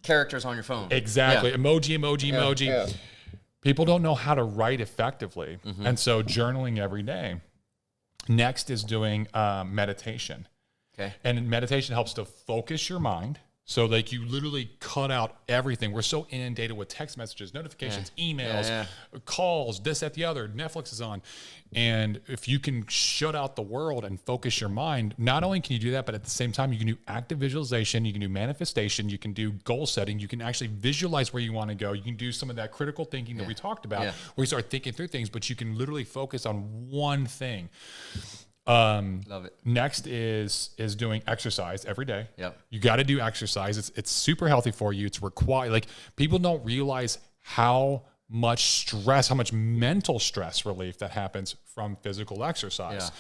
B: characters on your phone.
A: Exactly. Yeah. Emoji. Yeah. People don't know how to write effectively. Mm-hmm. And so journaling every day. Next is doing meditation. Okay. And meditation helps to focus your mind. So like you literally cut out everything. We're so inundated with text messages, notifications, emails, calls, this, that, the other. Netflix is on. And if you can shut out the world and focus your mind, not only can you do that, but at the same time, you can do active visualization, you can do manifestation, you can do goal setting, you can actually visualize where you want to go. You can do some of that critical thinking that we talked about, where you start thinking through things, but you can literally focus on one thing.
B: Love it.
A: Next is doing exercise every day.
B: Yep.
A: You got to do exercise. It's super healthy for you. It's required. Like people don't realize how much stress, how much mental stress relief that happens from physical exercise.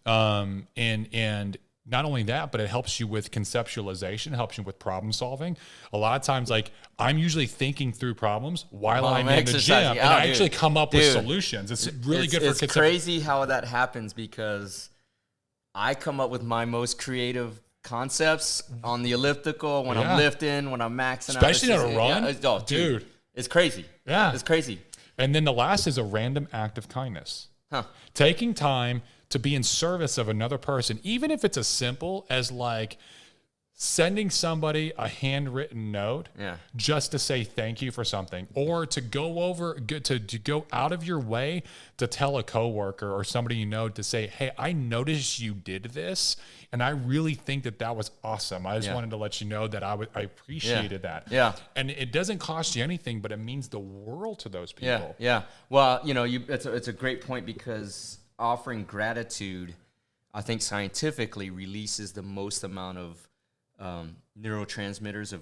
A: Yeah. And not only that, but it helps you with conceptualization, helps you with problem solving. A lot of times, like I'm usually thinking through problems while I'm in the gym, and I actually come up with solutions. It's really good for
B: It's crazy how that happens because I come up with my most creative concepts on the elliptical when I'm lifting, when I'm maxing out.
A: Especially on a run. Dude.
B: It's crazy. Yeah. It's crazy.
A: And then the last is a random act of kindness. Taking time to be in service of another person, even if it's as simple as like sending somebody a handwritten note just to say thank you for something, or to go out of your way to tell a coworker or somebody you know to say, hey, I noticed you did this and I really think that was awesome. I just wanted to let you know that I appreciated that. Yeah. And it doesn't cost you anything, but it means the world to those people.
B: Yeah. Well, it's a great point because offering gratitude, I think scientifically releases the most amount of neurotransmitters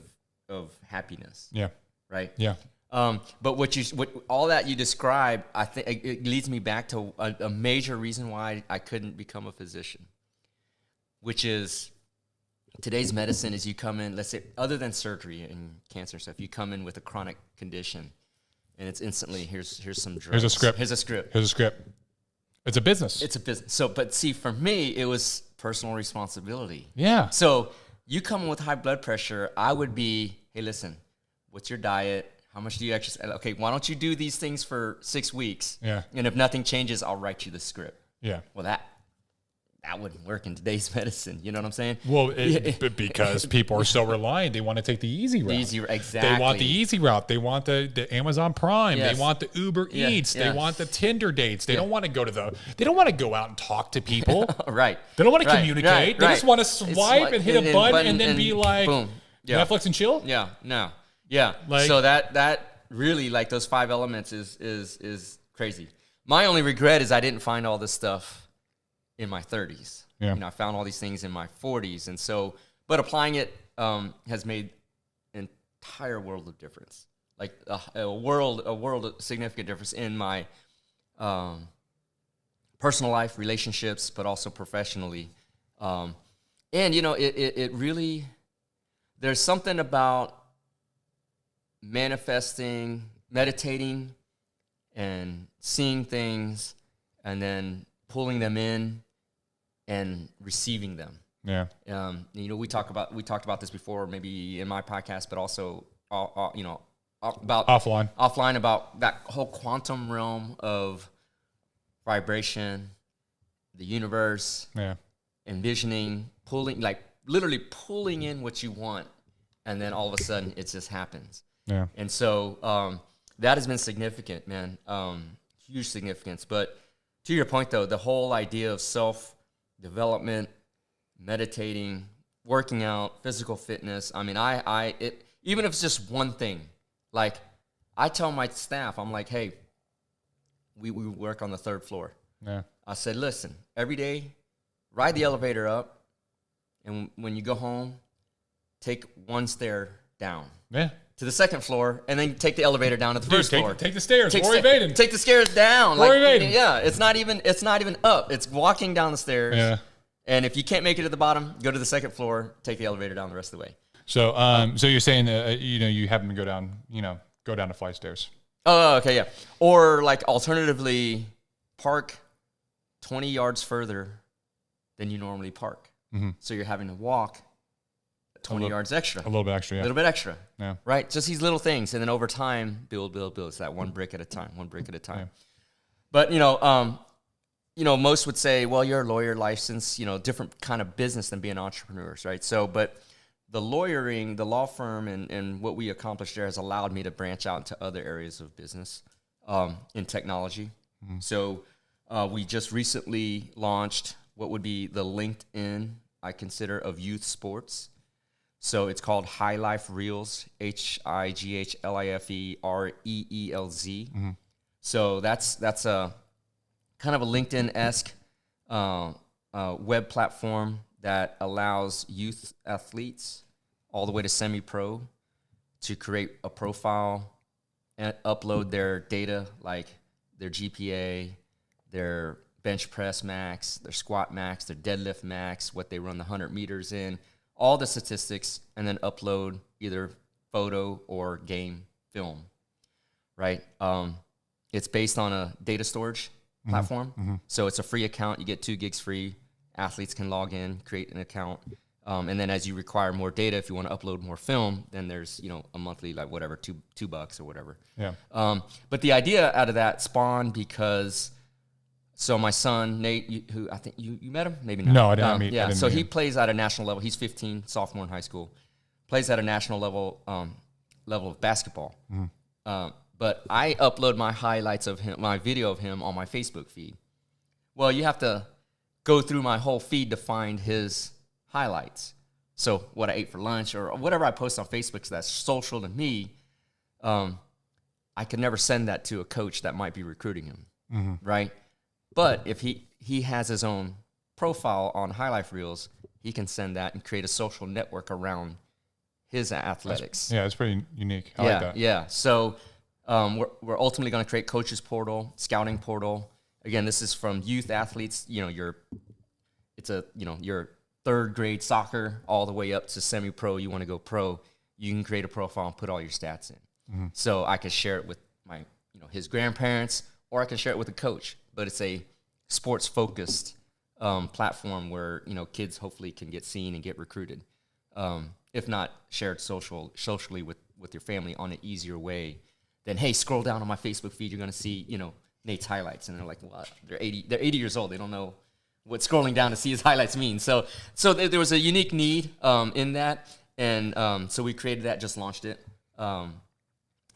B: of happiness. Yeah. Right. Yeah. But all that you described, I think it leads me back to a major reason why I couldn't become a physician, which is today's medicine is you come in, let's say, other than surgery and cancer stuff, you come in with a chronic condition and it's instantly, here's some drugs.
A: Here's a script.
B: Here's a script.
A: It's a business.
B: It's a business. So, but see, for me, it was personal responsibility.
A: Yeah.
B: So you come in with high blood pressure, I would be, hey, listen, what's your diet? How much do you exercise? Okay, why don't you do these things for 6 weeks? Yeah. And if nothing changes, I'll write you the script. Yeah. Well, that wouldn't work in today's medicine. You know what I'm saying?
A: Well, because people are so reliant, they want to take the easy route.
B: Exactly.
A: They want the easy route. They want the Amazon Prime. Yes. They want the Uber Eats. They want the Tinder dates. They don't want to they don't want to go out and talk to people.
B: Right.
A: They don't want to communicate. They just want to swipe and hit a button and then be like, boom. Yeah. Netflix and chill.
B: Yeah. No. Yeah. Like, so that really, like, those 5 elements is crazy. My only regret is I didn't find all this stuff in my 30s. Yeah. I found all these things in my 40s. And so, but applying it has made an entire world of difference. Like a world of significant difference in my personal life, relationships, but also professionally. And, it really, there's something about manifesting, meditating, and seeing things, and then pulling them in and receiving them. Yeah. We talked about this before, maybe in my podcast, but also, about offline about that whole quantum realm of vibration, the universe, envisioning, pulling, like literally pulling in what you want, and then all of a sudden it just happens.
A: Yeah.
B: And so that has been significant, man. Huge significance. But to your point, though, the whole idea of self-development, meditating, working out, physical fitness. I mean, even if it's just one thing, like I tell my staff, I'm like, hey, we work on the 3rd floor.
A: Yeah.
B: I said, listen, every day, ride the elevator up, and when you go home, take one stair down.
A: Yeah.
B: To the 2nd floor, and then take the elevator down to the first floor.
A: Take the stairs. Rory Vaden.
B: Take the stairs down.
A: Rory Vaden.
B: Yeah, it's not even up. It's walking down the stairs.
A: Yeah.
B: And if you can't make it to the bottom, go to the 2nd floor, take the elevator down the rest of the way.
A: So, so you're saying that you have them go down the flight stairs.
B: Oh, okay, yeah. Or like alternatively, park 20 yards further than you normally park.
A: Mm-hmm.
B: So you're having to walk 20 yards extra.
A: A little bit extra, yeah.
B: A little bit extra.
A: Yeah.
B: Right? Just these little things. And then over time, build. It's that one brick at a time.
A: Yeah.
B: But, most would say, well, you're a lawyer licensed, different kind of business than being entrepreneurs, right? So, but the lawyering, the law firm, and what we accomplished there has allowed me to branch out into other areas of business in technology. Mm-hmm. So we just recently launched what would be the LinkedIn, I consider, of youth sports. So it's called High Life Reels, HIGHLIFE REELZ. Mm-hmm. So that's a kind of a LinkedIn-esque web platform that allows youth athletes all the way to semi-pro to create a profile and upload their data, like their GPA, their bench press max, their squat max, their deadlift max, what they run the 100 meters in, all the statistics, and then upload either photo or game film, right? It's based on a data storage platform. Mm-hmm. So it's a free account. You get 2 gigs free. Athletes can log in, create an account. And then as you require more data, if you want to upload more film, then there's, a monthly, like whatever, $2 or whatever.
A: Yeah.
B: But the idea out of that spawned because, so my son, Nate, who I think you met him? Maybe not.
A: No, I didn't meet him.
B: Yeah, so he plays at a national level. He's 15, sophomore in high school. Plays at a national level of basketball. Mm-hmm. But I upload my highlights of him, my video of him on my Facebook feed. Well, you have to go through my whole feed to find his highlights. So what I ate for lunch or whatever I post on Facebook, so that's social to me, I could never send that to a coach that might be recruiting him, mm-hmm. right? But if he has his own profile on High Life Reels, he can send that and create a social network around his athletics.
A: It's pretty unique. I like that.
B: Yeah. So we're ultimately going to create coaches portal, scouting portal. Again, this is from youth athletes. Your 3rd grade soccer all the way up to semi-pro. You want to go pro, you can create a profile and put all your stats in. Mm-hmm. So I can share it with my, his grandparents, or I can share it with a coach. But it's a sports-focused platform where kids hopefully can get seen and get recruited. If not shared socially with your family on an easier way, then hey, scroll down on my Facebook feed. You're going to see Nate's highlights, and they're like, "What? They're 80 years old. They don't know what scrolling down to see his highlights means." So there was a unique need in that, and so we created that, just launched it. The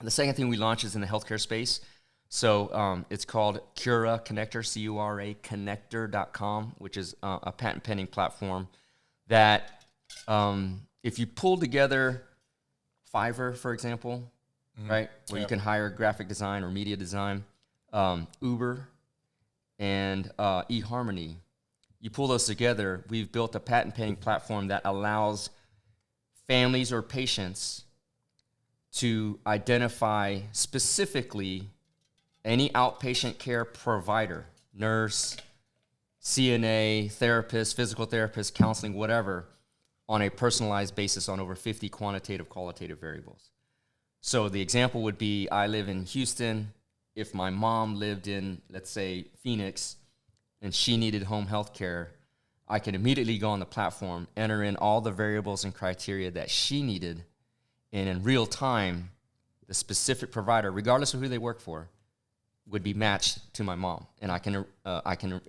B: second thing we launched is in the healthcare space. So it's called Cura Connector, CURA Connector.com, which is a patent pending platform that if you pull together Fiverr, for example, mm-hmm. right, where you can hire graphic design or media design, Uber, and eHarmony, you pull those together, we've built a patent pending platform that allows families or patients to identify specifically any outpatient care provider, nurse, CNA, therapist, physical therapist, counseling, whatever, on a personalized basis on over 50 quantitative, qualitative variables. So the example would be, I live in Houston. If my mom lived in, let's say, Phoenix, and she needed home health care, I could immediately go on the platform, enter in all the variables and criteria that she needed, and in real time, the specific provider, regardless of who they work for, would be matched to my mom, and I can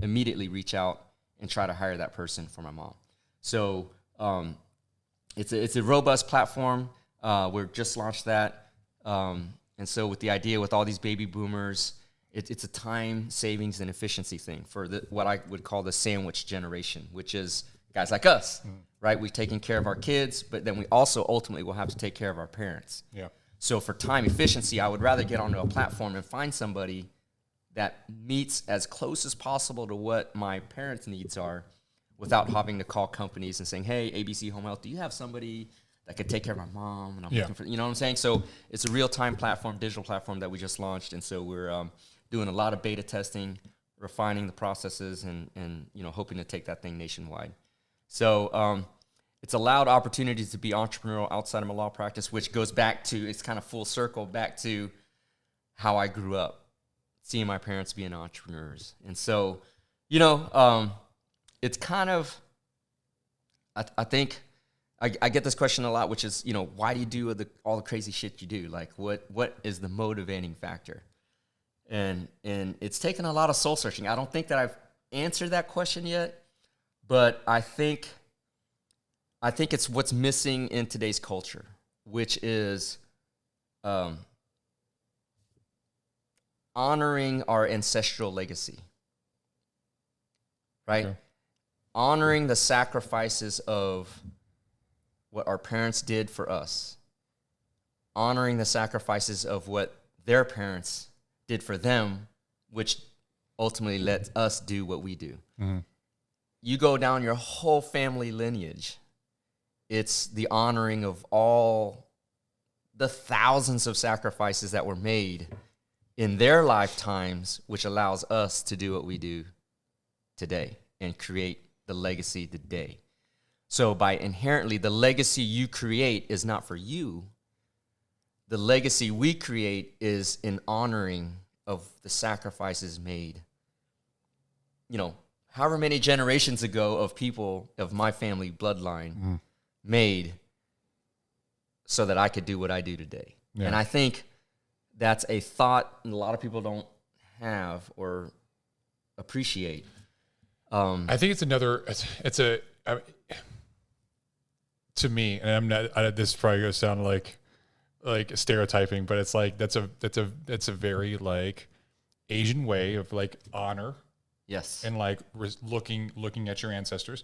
B: immediately reach out and try to hire that person for my mom. So It's a robust platform. We're just launched that. And so with the idea with all these baby boomers, it's a time savings and efficiency thing for what I would call the sandwich generation, which is guys like us, right? We've taken care of our kids, but then we also ultimately will have to take care of our parents.
A: Yeah.
B: So for time efficiency, I would rather get onto a platform and find somebody that meets as close as possible to what my parents' needs are without having to call companies and saying, hey, ABC Home Health, do you have somebody that could take care of my mom? And I'm looking for, you know what I'm saying? So it's a real-time platform, digital platform that we just launched. And so we're doing a lot of beta testing, refining the processes, and hoping to take that thing nationwide. So it's allowed opportunities to be entrepreneurial outside of my law practice, which goes back to, it's kind of full circle back to how I grew up, seeing my parents being entrepreneurs. And so, it's kind of, I think I get this question a lot, which is, why do you do all the crazy shit you do? Like, what is the motivating factor? And it's taken a lot of soul searching. I don't think that I've answered that question yet, but I think it's what's missing in today's culture, which is honoring our ancestral legacy, right? Okay. Honoring the sacrifices of what our parents did for us, honoring the sacrifices of what their parents did for them, which ultimately lets us do what we do. Mm-hmm. You go down your whole family lineage, it's the honoring of all the thousands of sacrifices that were made in their lifetimes, which allows us to do what we do today and create the legacy today. So by inherently, the legacy you create is not for you. The legacy we create is in honoring of the sacrifices made, however many generations ago of people of my family bloodline made so that I could do what I do today. Yeah. And I think that's a thought a lot of people don't have or appreciate.
A: I think it's another, to me, and I'm not, this is probably going to sound like stereotyping, but it's like, that's a very like Asian way of like honor.
B: Yes.
A: And like looking at your ancestors.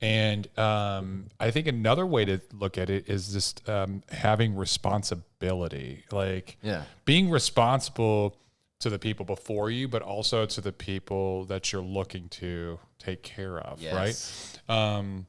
A: And I think another way to look at it is just having responsibility, like being responsible to the people before you, but also to the people that you're looking to take care of. Yes. Right.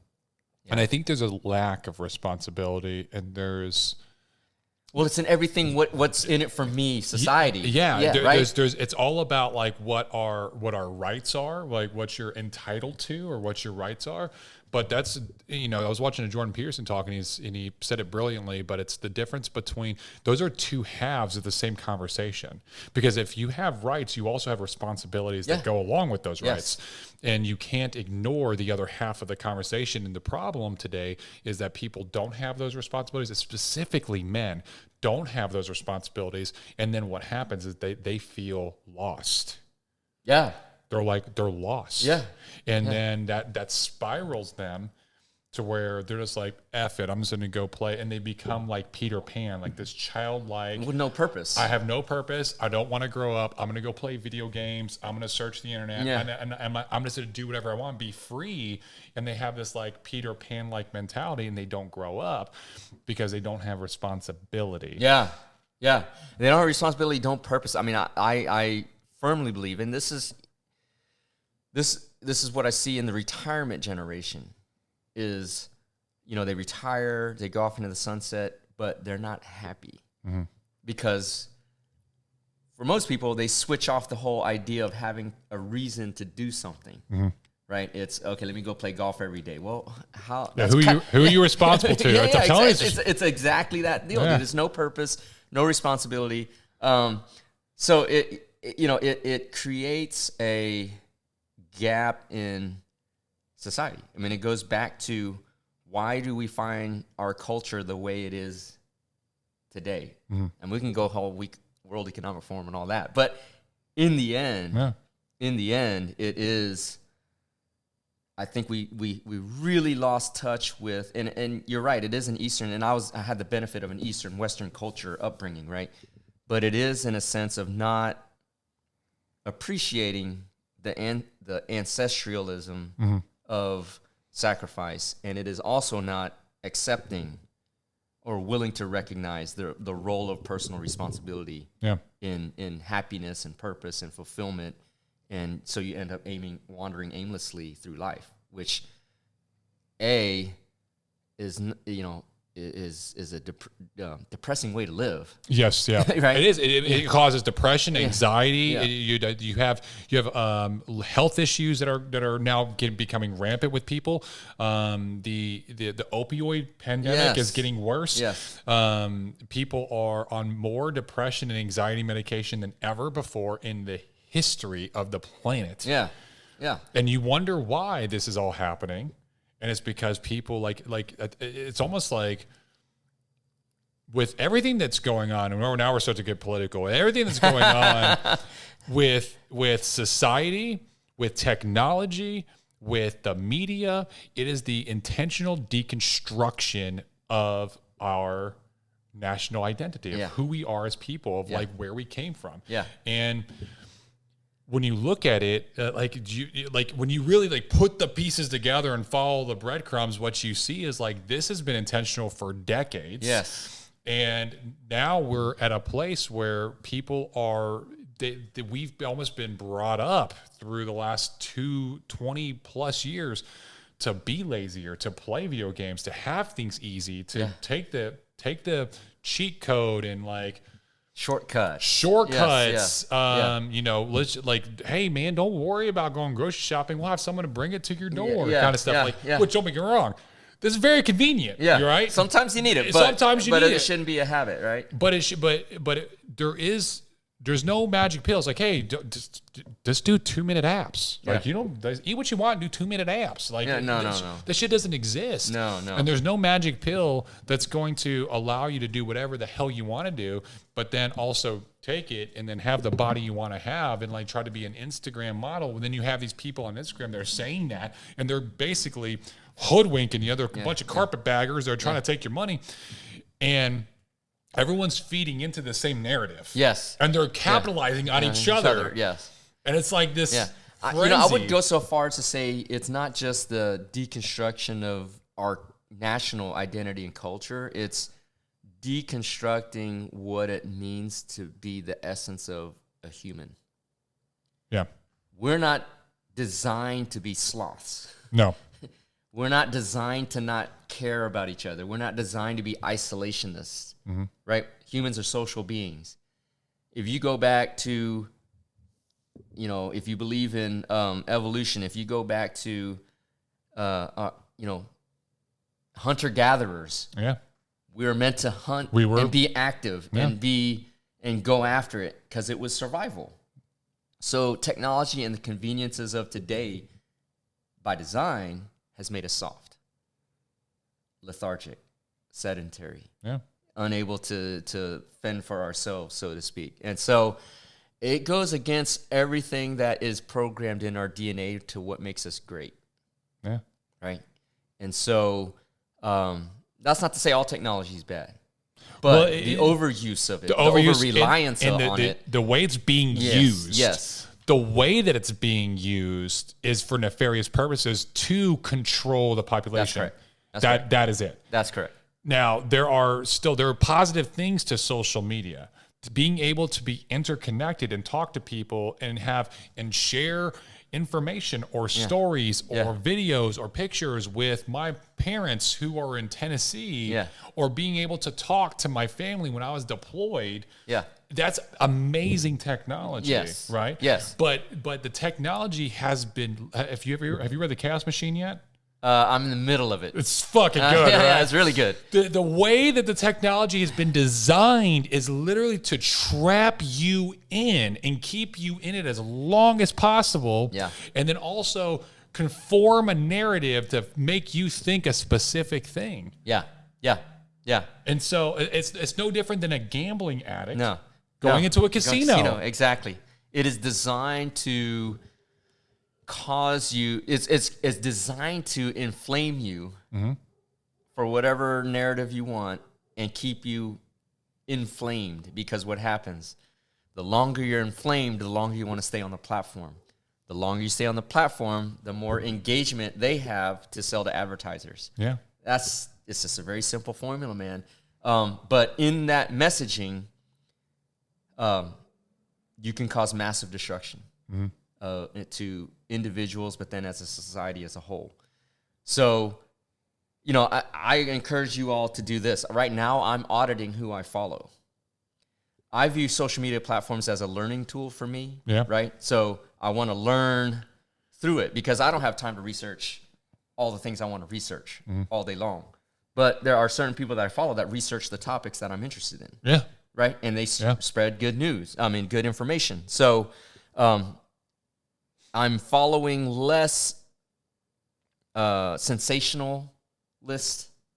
A: And I think there's a lack of responsibility, and
B: well, it's in everything. What's in it for me, society.
A: Right. There's. It's all about like what our rights are, like what you're entitled to, or what your rights are. But that's, I was watching a Jordan Peterson talk, and he said it brilliantly. But it's the difference between those are two halves of the same conversation. Because if you have rights, you also have responsibilities that go along with those rights, and you can't ignore the other half of the conversation. And the problem today is that people don't have those responsibilities, specifically men don't have those responsibilities. And then what happens is they feel lost.
B: Yeah.
A: They're lost.
B: Yeah.
A: And then that spirals them to where they're just like, F it, I'm just going to go play. And they become like Peter Pan, like this childlike.
B: With no purpose.
A: I have no purpose. I don't want to grow up. I'm going to go play video games. I'm going to search the internet. And I'm just going to do whatever I want, be free. And they have this like Peter Pan-like mentality, and they don't grow up because they don't have responsibility.
B: Yeah. Yeah. They don't have responsibility, don't purpose. I mean, I firmly believe, and this is what I see in the retirement generation is, they retire, they go off into the sunset, but they're not happy because for most people, they switch off the whole idea of having a reason to do something, right? It's, okay, let me go play golf every day. Well, how?
A: Yeah, who are you responsible to?
B: It's exactly that deal. Yeah. There's no purpose, no responsibility. So it creates a gap in society. I mean, it goes back to why do we find our culture the way it is today? And we can go whole World Economic Forum and all that, but in the end, it is I think we really lost touch with, and you're right, it is an Eastern, and I had the benefit of an Eastern Western culture upbringing, right? But it is in a sense of not appreciating the ancestralism of sacrifice, and it is also not accepting or willing to recognize the role of personal responsibility in happiness and purpose and fulfillment. And so you end up wandering aimlessly through life, which is a depressing way to live.
A: Yes, yeah,
B: Right?
A: It is. It causes depression, anxiety.
B: Yeah.
A: You have health issues that are now becoming rampant with people. The opioid pandemic is getting worse.
B: Yes.
A: People are on more depression and anxiety medication than ever before in the history of the planet.
B: Yeah.
A: And you wonder why this is all happening. And it's because people like it's almost like with everything that's going on, and now we're starting to get political, everything that's going on with society, with technology, with the media, it is the intentional deconstruction of our national identity, of who we are as people, of like where we came from.
B: Yeah.
A: And when you look at it, when you really like put the pieces together and follow the breadcrumbs, what you see is like this has been intentional for decades.
B: Yes.
A: And now we're at a place where people are, we've almost been brought up through the last 20 plus years to be lazier, to play video games, to have things easy, to take the cheat code and like,
B: Shortcuts.
A: Let's hey man, don't worry about going grocery shopping. We'll have someone to bring it to your door, kind of stuff. Which don't make it wrong. This is very convenient.
B: Yeah.
A: You're right.
B: Sometimes you need it. But it shouldn't be a habit, right?
A: There's no magic pills. Like, hey, just do 2-minute apps.
B: Yeah.
A: Like, eat what you want, do 2-minute apps. Like,
B: no.
A: This shit doesn't exist.
B: No.
A: And there's no magic pill that's going to allow you to do whatever the hell you want to do, but then also take it and then have the body you want to have and like try to be an Instagram model. And then you have these people on Instagram, they're saying that, and they're basically hoodwinking the other bunch of carpetbaggers. They're trying to take your money. And everyone's feeding into the same narrative.
B: Yes.
A: And they're capitalizing on each other.
B: Yes.
A: And it's like this
B: frenzy. I would go so far as to say it's not just the deconstruction of our national identity and culture. It's deconstructing what it means to be the essence of a human.
A: Yeah.
B: We're not designed to be sloths.
A: No.
B: We're not designed to not care about each other. We're not designed to be isolationists, right? Humans are social beings. If you go back to, if you believe in evolution, if you go back to, hunter-gatherers, we were meant to hunt and be active and go after it because it was survival. So technology and the conveniences of today, by design, has made us soft, lethargic, sedentary, unable to fend for ourselves, so to speak. And so it goes against everything that is programmed in our DNA to what makes us great.
A: Yeah.
B: Right? And so that's not to say all technology is bad, but the overuse of it, the over-reliance on it.
A: The way it's being used. Yes. The way that it's being used is for nefarious purposes to control the population.
B: That's correct.
A: That is it.
B: That's correct.
A: Now, there are positive things to social media. Being able to be interconnected and talk to people and share information or stories or videos or pictures with my parents who are in Tennessee, or being able to talk to my family when I was deployed.
B: Yeah.
A: That's amazing technology, right?
B: Yes.
A: But the technology has been. Have you read The Chaos Machine yet?
B: I'm in the middle of it.
A: It's fucking good.
B: Yeah, it's really good.
A: The way that the technology has been designed is literally to trap you in and keep you in it as long as possible.
B: Yeah.
A: And then also conform a narrative to make you think a specific thing.
B: Yeah.
A: And so it's no different than a gambling addict.
B: Going
A: into a casino.
B: Exactly. It is designed to cause you. It's designed to inflame you for whatever narrative you want and keep you inflamed. Because what happens, the longer you're inflamed, the longer you want to stay on the platform. The longer you stay on the platform, the more engagement they have to sell to advertisers.
A: Yeah.
B: It's just a very simple formula, man. But in that messaging, you can cause massive destruction to individuals, but then as a society as a whole. So, I encourage you all to do this. Right now, I'm auditing who I follow. I view social media platforms as a learning tool for me, right? So I want to learn through it because I don't have time to research all the things I want to research all day long. But there are certain people that I follow that research the topics that I'm interested in.
A: Yeah.
B: Right? And they spread good news. Good information. So I'm following less sensationalist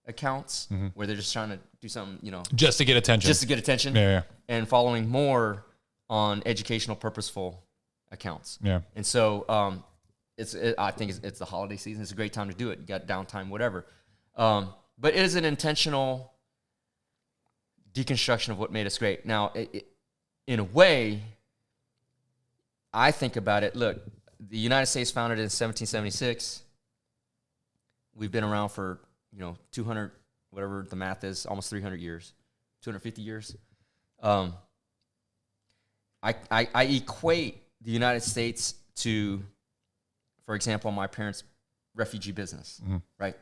B: accounts where they're just trying to do something,
A: just to get attention.
B: Just to get attention.
A: Yeah.
B: And following more on educational, purposeful accounts.
A: Yeah.
B: And so I think it's the holiday season. It's a great time to do it. You got downtime, whatever. But it is an intentional deconstruction of what made us great. Now, in a way, I think about it. Look, the United States founded in 1776. We've been around for 200, whatever the math is, almost 300 years, 250 years. I equate the United States to, for example, my parents' refugee business, right?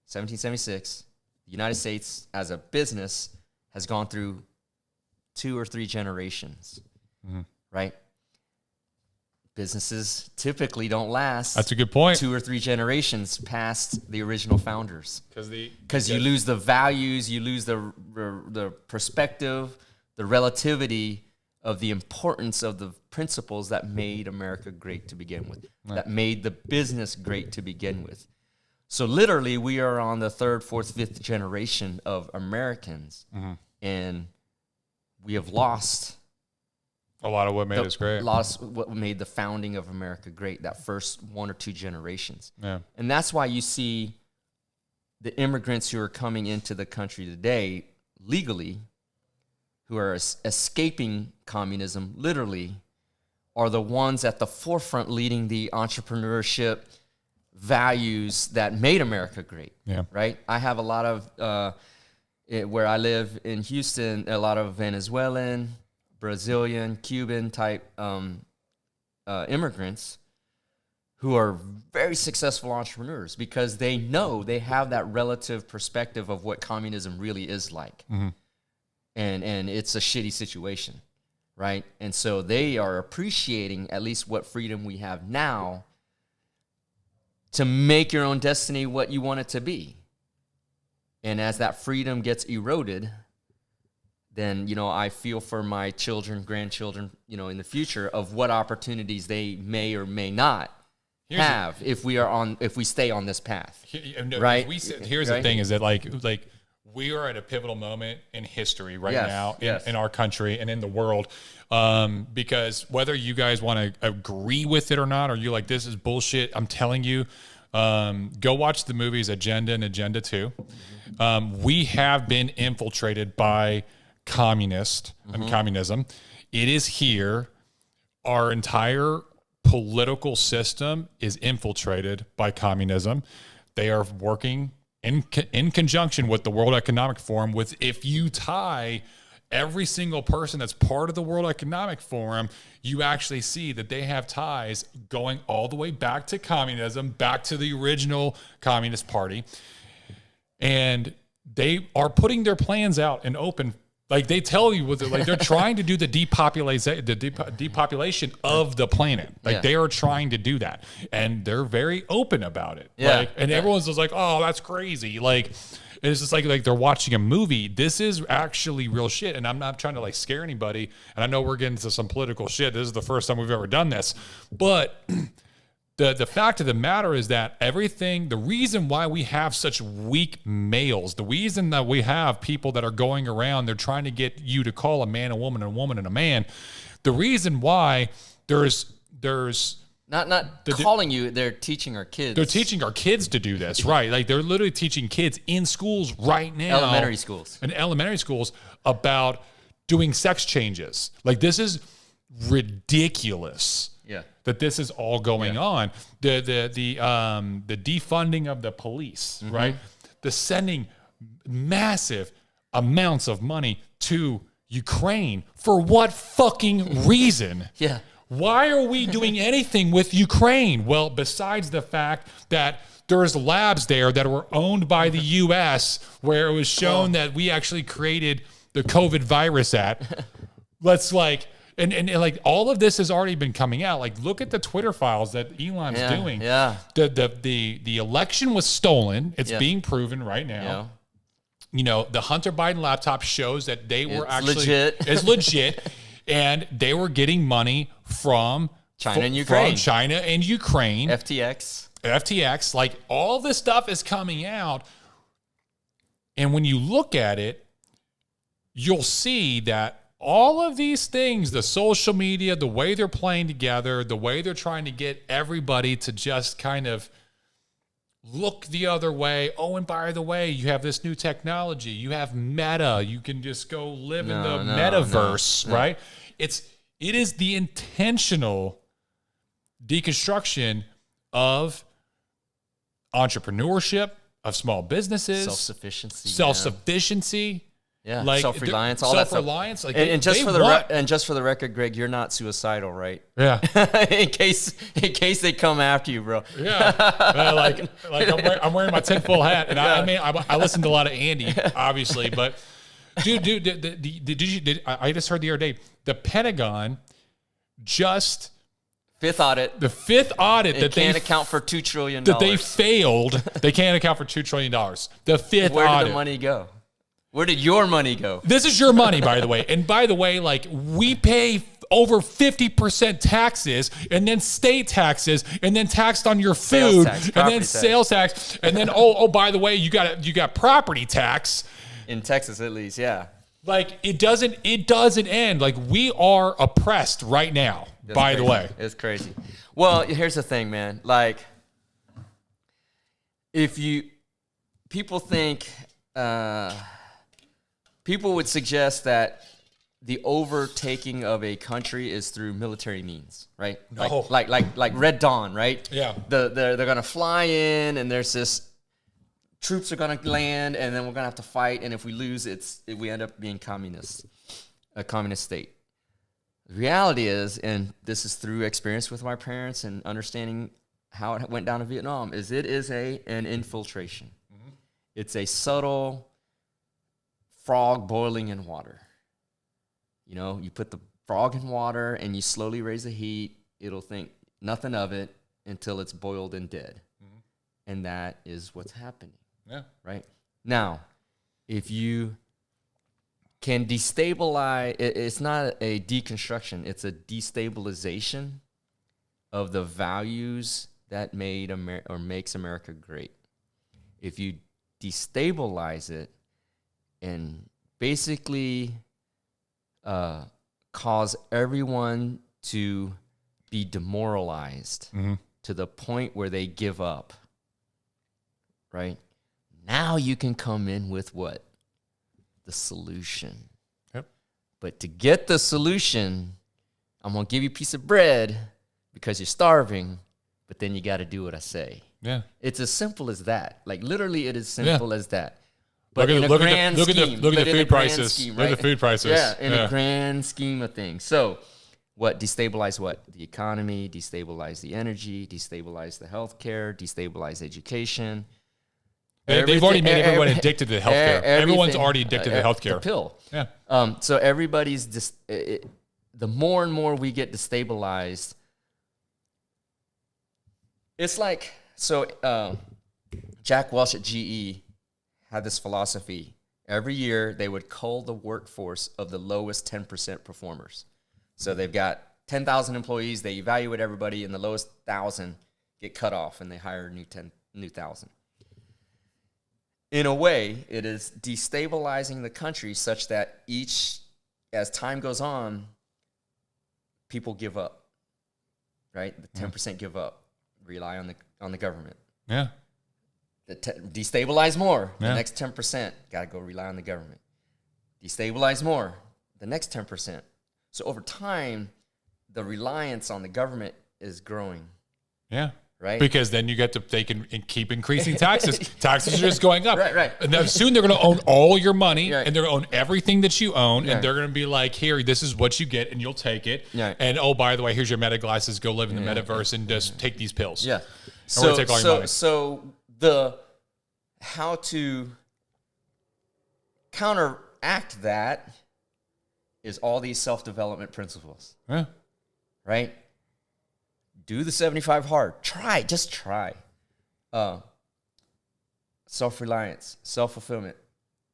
B: 1776, the United States as a business has gone through 2 or 3 generations, right? Businesses typically don't last.
A: That's a good point.
B: 2 or 3 generations past the original founders. Because you lose the values, you lose the perspective, the relativity of the importance of the principles that made America great to begin with, that made the business great to begin with. So literally, we are on the 3rd, 4th, 5th generation of Americans, and we have lost
A: a lot of what made us great.
B: Lost what made the founding of America great, that first 1 or 2 generations.
A: Yeah.
B: And that's why you see the immigrants who are coming into the country today legally, who are escaping communism, literally, are the ones at the forefront leading the entrepreneurship values that made America great. Yeah. Right? I have a lot of, where I live in Houston, a lot of Venezuelan, Brazilian, Cuban type immigrants who are very successful entrepreneurs because they know they have that relative perspective of what communism really is like. And it's a shitty situation, right? And so they are appreciating at least what freedom we have now to make your own destiny what you want it to be. And as that freedom gets eroded, then, I feel for my children, grandchildren, in the future of what opportunities they may or may not have if we stay on this path, right?
A: Here's the thing: is that like we are at a pivotal moment in history right now in our country and in the world, because whether you guys want to agree with it or not, or you're like, this is bullshit, I'm telling you, go watch the movies Agenda and Agenda 2. We have been infiltrated by communist and communism. It is here. Our entire political system is infiltrated by communism. They are working in conjunction with the World Economic Forum. If you tie every single person that's part of the World Economic Forum, you actually see that they have ties going all the way back to communism, back to the original Communist Party. And they are putting their plans out in open. Like they tell you, they're trying to do the depopulation of the planet. They are trying to do that, and they're very open about it. Everyone's just like, "Oh, that's crazy!" It's just like they're watching a movie. This is actually real shit, and I'm not trying to scare anybody. And I know we're getting into some political shit. This is the first time we've ever done this, but the fact of the matter is that the reason why we have such weak males, the reason that we have people that are going around, they're trying to get you to call a man a woman and a woman and a man, the reason why there's
B: Not calling you. They're teaching our kids.
A: They're teaching our kids to do this, right? Like they're literally teaching kids in schools right now,
B: Elementary schools,
A: about doing sex changes. Like this is ridiculous.
B: Yeah.
A: That this is all going on. The defunding of the police, right? The sending massive amounts of money to Ukraine for what fucking reason?
B: Yeah.
A: Why are we doing anything with Ukraine? Well, besides the fact that there's labs there that were owned by the U.S. where it was shown that we actually created the COVID virus at. Let's like, and like all of this has already been coming out. Like, look at the Twitter files that Elon's doing.
B: Yeah.
A: The election was stolen. It's being proven right now.
B: Yeah.
A: You know, the Hunter Biden laptop shows that they were
B: legit.
A: It's legit. And they were getting money from
B: China and Ukraine.
A: FTX. Like all this stuff is coming out. And when you look at it, you'll see that all of these things, the social media, the way they're playing together, the way they're trying to get everybody to just kind of look the other way. Oh, and by the way, you have this new technology. You have Meta. You can just go live in the metaverse, right? It is the intentional deconstruction of entrepreneurship, of small businesses, self-sufficiency.
B: Yeah,
A: like
B: self-reliance, all that stuff.
A: Self-reliance, like
B: and just for the record, Greg, you're not suicidal, right?
A: Yeah.
B: in case they come after you, bro.
A: Yeah. I'm wearing my tinfoil hat, and I listen to a lot of Andy, obviously, but dude, I just heard the other day the Pentagon just
B: fifth audit
A: that
B: can't account for $2 trillion
A: that they failed. They can't account for $2 trillion. The fifth
B: Where
A: audit.
B: did the money go? Where did your money go?
A: This is your money, by the way. And by the way, like we pay over 50% taxes, and then state taxes, and then taxed on your food, and then sales tax, and then oh, by the way, you got property tax
B: in Texas, at least, yeah.
A: Like it doesn't end. Like we are oppressed right now. By the way,
B: it's crazy. Well, here's the thing, man. Like, people think. People would suggest that the overtaking of a country is through military means, right?
A: No.
B: Like Red Dawn, right?
A: Yeah.
B: They're gonna fly in, and there's this troops are gonna land, and then we're gonna have to fight, and if we lose, we end up being a communist state. The reality is, and this is through experience with my parents and understanding how it went down in Vietnam, is it is an infiltration. Mm-hmm. It's a subtle frog boiling in water. You know, you put the frog in water and you slowly raise the heat. It'll think nothing of it until it's boiled and dead. Mm-hmm. And that is what's happening.
A: Yeah.
B: Right? Now, if you can destabilize, it's not a deconstruction, it's a destabilization of the values that makes America great. If you destabilize it, and basically cause everyone to be demoralized to the point where they give up, right? Now you can come in with what? The solution.
A: Yep.
B: But to get the solution, I'm going to give you a piece of bread because you're starving, but then you got to do what I say.
A: Yeah.
B: It's as simple as that. Like literally it is simple as that.
A: But
B: look at
A: the food prices. Look at the food prices.
B: Yeah, in a grand scheme of things. So, destabilize what? The economy, destabilize the energy, destabilize the healthcare, destabilize education.
A: They've already made everyone addicted to healthcare. Everyone's already addicted to healthcare.
B: The pill.
A: Yeah.
B: So everybody's the more and more we get destabilized, it's like Jack Welch at GE had this philosophy. Every year, they would cull the workforce of the lowest 10% performers. So they've got 10,000 employees. They evaluate everybody, and the lowest 1,000 get cut off, and they hire new 1,000. In a way, it is destabilizing the country such that as time goes on, people give up, right? The 10% give up, rely on the government.
A: Yeah.
B: Destabilize more.
A: Yeah.
B: The next 10%, got to go rely on the government. Destabilize more. The next 10%. So over time, the reliance on the government is growing.
A: Yeah.
B: Right.
A: Because then they can keep increasing taxes. Taxes are just going up.
B: Right.
A: And then soon they're going to own all your money,
B: Right.
A: and they're going to own everything that you own.
B: Yeah.
A: And they're going to be like, here, this is what you get, and you'll take it.
B: Yeah.
A: And oh, by the way, here's your meta glasses. Go live in the metaverse and just take these pills.
B: Yeah.
A: Or we're gonna take all your money.
B: So the how to counteract that is all these self-development principles.
A: Yeah.
B: Right? Do the 75 hard. Just try. Self-reliance, self-fulfillment,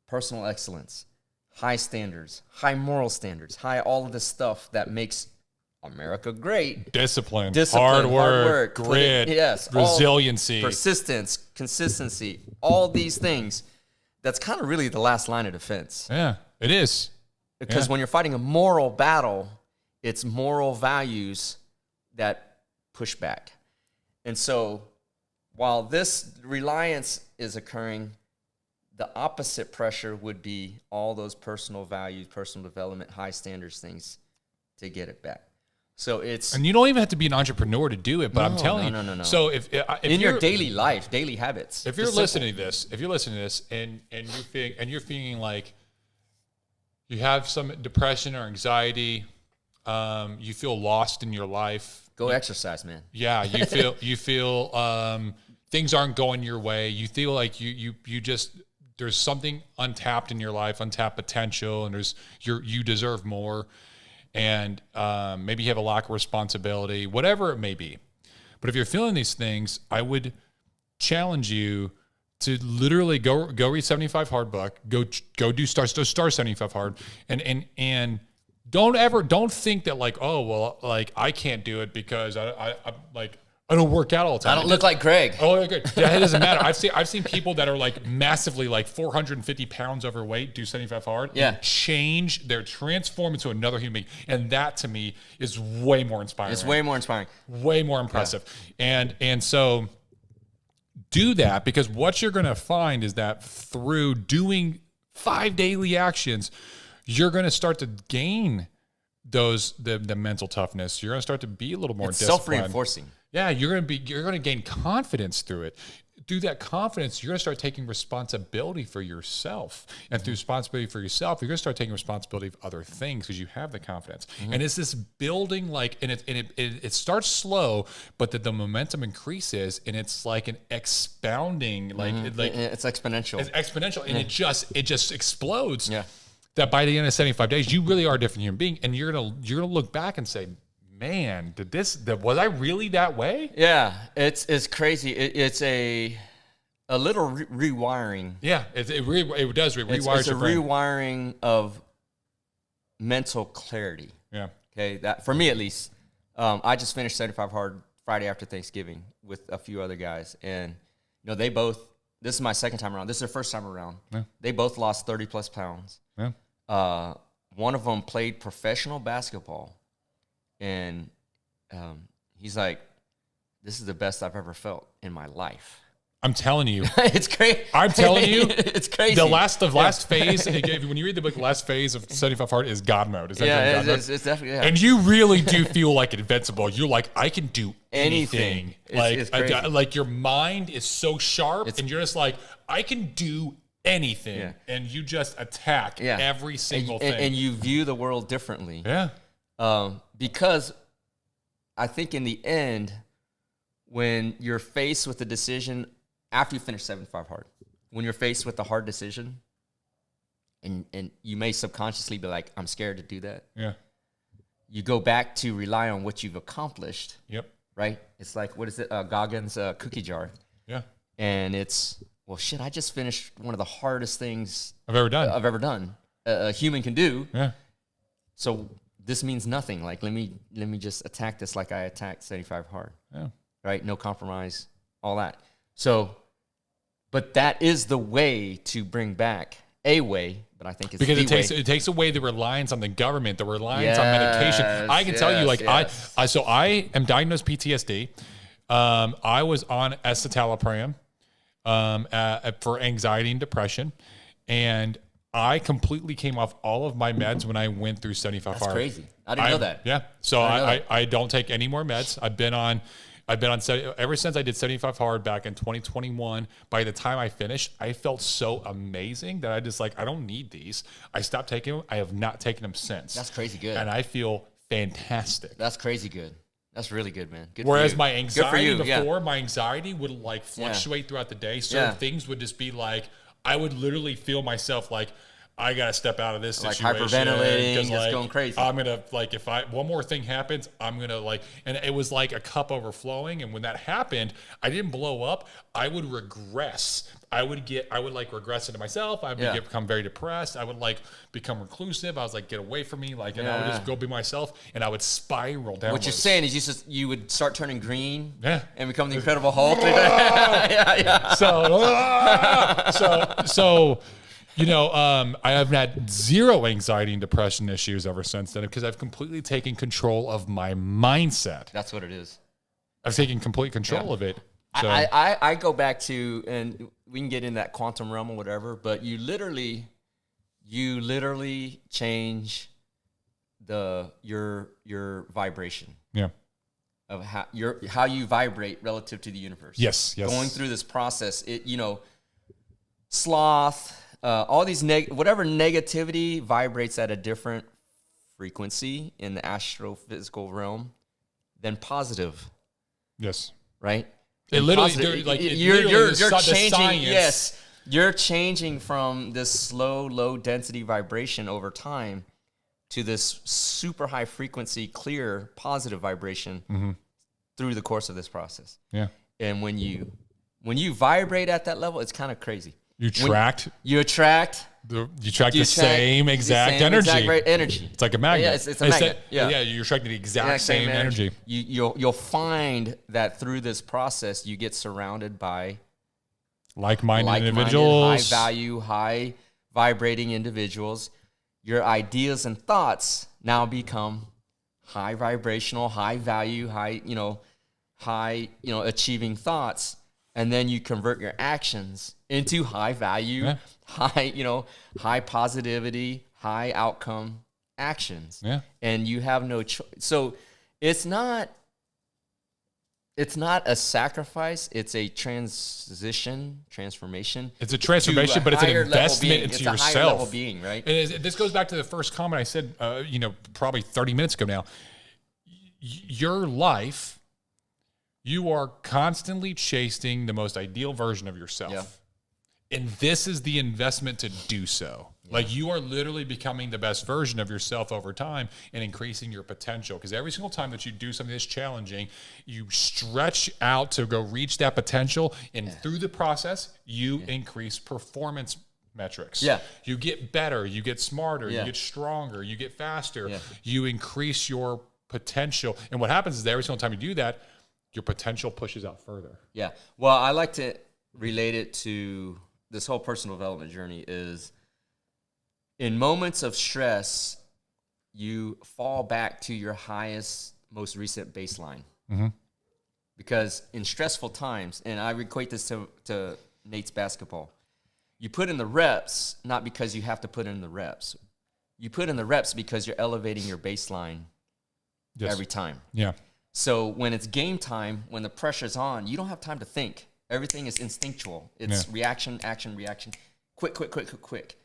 B: personal excellence, high standards, high moral standards, high all of this stuff that makes America great.
A: Discipline,
B: Discipline,
A: hard work, grit, resiliency,
B: persistence, consistency, all these things. That's kind of really the last line of defense.
A: Yeah, it is.
B: Because when you're fighting a moral battle, it's moral values that push back. And so while this reliance is occurring, the opposite pressure would be all those personal values, personal development, high standards things to get it back. So it's...
A: And you don't even have to be an entrepreneur to do it, but I'm telling you.
B: No.
A: So if
B: in your daily life, daily habits.
A: If you're listening to this, and you're feeling like you have some depression or anxiety, you feel lost in your life,
B: go exercise, man.
A: Yeah, you feel things aren't going your way. You feel like you just there's something untapped in your life, untapped potential, and you deserve more. And maybe you have a lack of responsibility, whatever it may be. But if you're feeling these things, I would challenge you to literally go read 75 Hard book, go do Star 75 Hard, and don't think that like, oh well, like I can't do it because I don't work out all the time.
B: I don't look like Greg.
A: Oh, good. Yeah, it doesn't matter. I've seen people that are like massively like 450 pounds overweight do 75 Hard.
B: Yeah.
A: They're transformed into another human being. And that to me is way more inspiring.
B: It's way more inspiring.
A: Way more impressive. Yeah. And so do that, because what you're going to find is that through doing 5 daily actions, you're going to start to gain the mental toughness. You're going to start to be a little more disciplined.
B: Self-reinforcing.
A: Yeah, you're going to gain confidence through it. Through that confidence, you're going to start taking responsibility for yourself. And through responsibility for yourself, you're going to start taking responsibility for other things because you have the confidence. Mm-hmm. And it's this building it starts slow, but the momentum increases, and it's like an expounding,
B: it's exponential.
A: It's exponential, and it just explodes.
B: Yeah.
A: That by the end of 75 days, you really are a different human being, and you're gonna look back and say, man, was I really that way?
B: Yeah, it's crazy. It's a little rewiring.
A: Yeah, it does rewire.
B: It's a rewiring of mental clarity.
A: Yeah.
B: Okay, that for me at least. I just finished 75 Hard Friday after Thanksgiving with a few other guys, and they both. This is my second time around. This is their first time around. Yeah. They both lost 30 plus pounds.
A: Yeah.
B: One of them played professional basketball. And he's like, this is the best I've ever felt in my life.
A: I'm telling you.
B: It's crazy.
A: I'm telling you.
B: It's crazy.
A: The last phase, when you read the book, the last phase of 75 Hard is God mode.
B: It's definitely, yeah.
A: And you really do feel like invincible. You're like, I can do anything.
B: It's crazy.
A: Like your mind is so sharp, and you're just like, I can do anything.
B: Yeah.
A: And you just attack every single thing.
B: And you view the world differently.
A: Yeah.
B: Because I think in the end, when you're faced with a decision after you finish 75 Hard, when you're faced with a hard decision, and you may subconsciously be like, I'm scared to do that.
A: Yeah.
B: You go back to rely on what you've accomplished.
A: Yep.
B: Right? It's like, what is it? Goggins' cookie jar.
A: Yeah.
B: And it's, well, shit, I just finished one of the hardest things
A: I've ever done.
B: A human can do.
A: Yeah.
B: So this means nothing. Like, let me just attack this like I attacked 75 Hard.
A: Yeah.
B: Right? No compromise, all that. So, but that is the way to bring back a way, but I think it's
A: because
B: the way.
A: it takes away the reliance on the government, the reliance on medication. I can tell you, like I am diagnosed PTSD. I was on escitalopram for anxiety and depression, and I completely came off all of my meds when I went through 75
B: That's
A: hard.
B: crazy. I didn't know that.
A: Yeah. So I don't take any more meds. I've been on ever since I did 75 hard back in 2021. By the time I finished, I felt so amazing that I just like, I don't need these. I stopped taking them. I have not taken them since.
B: That's crazy good.
A: And I feel fantastic.
B: That's crazy good. That's really good, man. Good
A: Whereas
B: for you.
A: my anxiety
B: before,
A: my anxiety would like fluctuate throughout the day. Certain things would just be like, I would literally feel myself like, I got to step out of this situation.
B: Like hyperventilating, just
A: like,
B: going crazy.
A: I'm going to, like, if one more thing happens, I'm going to like, and it was like a cup overflowing. And when that happened, I didn't blow up. I would regress. I would like regress into myself. I would become very depressed. I would like become reclusive. I was like, get away from me. Like, and I would just go be myself, and I would spiral down.
B: What you're saying is you would start turning green and become the Incredible Hulk.
A: So, you know, I have had zero anxiety and depression issues ever since then because I've completely taken control of my mindset.
B: That's what it is.
A: I've taken complete control of it. So.
B: I go back to, and we can get in that quantum realm or whatever, but you literally change your vibration.
A: Yeah.
B: Of how you vibrate relative to the universe.
A: Yes.
B: Going through this process, sloth, all these whatever negativity vibrates at a different frequency in the astrophysical realm than positive.
A: Yes.
B: Right?
A: It literally,
B: you're changing. Yes, you're changing from this slow, low density vibration over time to this super high frequency, clear, positive vibration through the course of this process.
A: Yeah.
B: And when you vibrate at that level, it's kind of crazy.
A: You attract the same exact energy. It's like a magnet.
B: Yeah, it's a magnet.
A: You're attracting the exact same energy.
B: You'll find that through this process, you get surrounded by
A: like-minded individuals,
B: high value, high vibrating individuals. Your ideas and thoughts now become high vibrational, high value, high achieving thoughts. And then you convert your actions into high value, high positivity, high outcome actions.
A: Yeah.
B: And you have no choice. So it's not a sacrifice. It's a transformation.
A: It's a transformation, but it's an investment into yourself.
B: It's a higher level being, right?
A: And this goes back to the first comment I said, probably 30 minutes ago now. Your life, you are constantly chasing the most ideal version of yourself.
B: Yeah.
A: And this is the investment to do so. Yeah. Like you are literally becoming the best version of yourself over time and increasing your potential. Because every single time that you do something that's challenging, you stretch out to go reach that potential. And through the process, you increase performance metrics.
B: Yeah.
A: You get better, you get smarter, you get stronger, you get faster, you increase your potential. And what happens is that every single time you do that, your potential pushes out further.
B: Yeah. Well, I like to relate it to this whole personal development journey is in moments of stress, you fall back to your highest, most recent baseline.
A: Mm-hmm.
B: Because in stressful times, and I equate this to Nate's basketball, you put in the reps, not because you have to put in the reps. You put in the reps because you're elevating your baseline every time.
A: Yeah.
B: So when it's game time, when the pressure's on, you don't have time to think. Everything is instinctual. It's reaction, action, reaction, quick.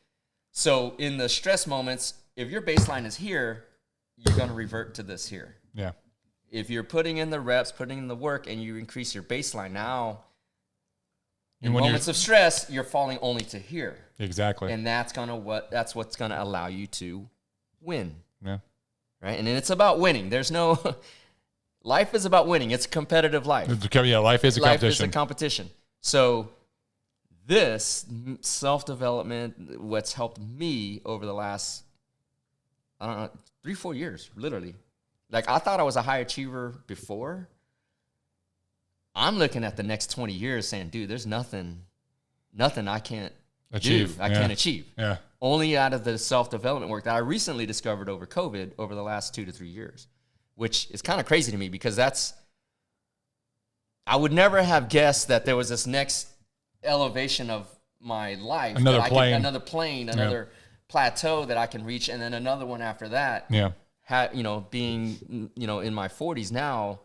B: So in the stress moments, if your baseline is here, you're going to revert to this here.
A: Yeah.
B: If you're putting in the reps, putting in the work, and you increase your baseline, now in moments of stress, you're falling only to here.
A: Exactly.
B: And that's what's going to allow you to win.
A: Yeah.
B: Right? And then it's about winning. There's no... Life is about winning. It's a competitive life.
A: Yeah, life is a competition.
B: Life is a competition. So this self-development, what's helped me over the last, 3-4 years, literally. Like I thought I was a high achiever before. I'm looking at the next 20 years saying, dude, there's nothing I can't
A: achieve.
B: I can't achieve.
A: Yeah.
B: Only out of the self-development work that I recently discovered over COVID over the last 2 to 3 years, which is kind of crazy to me because I would never have guessed that there was this next elevation of my life.
A: Another
B: plane, another plateau that I can reach, and then another one after that.
A: Yeah.
B: Being, in my 40s now,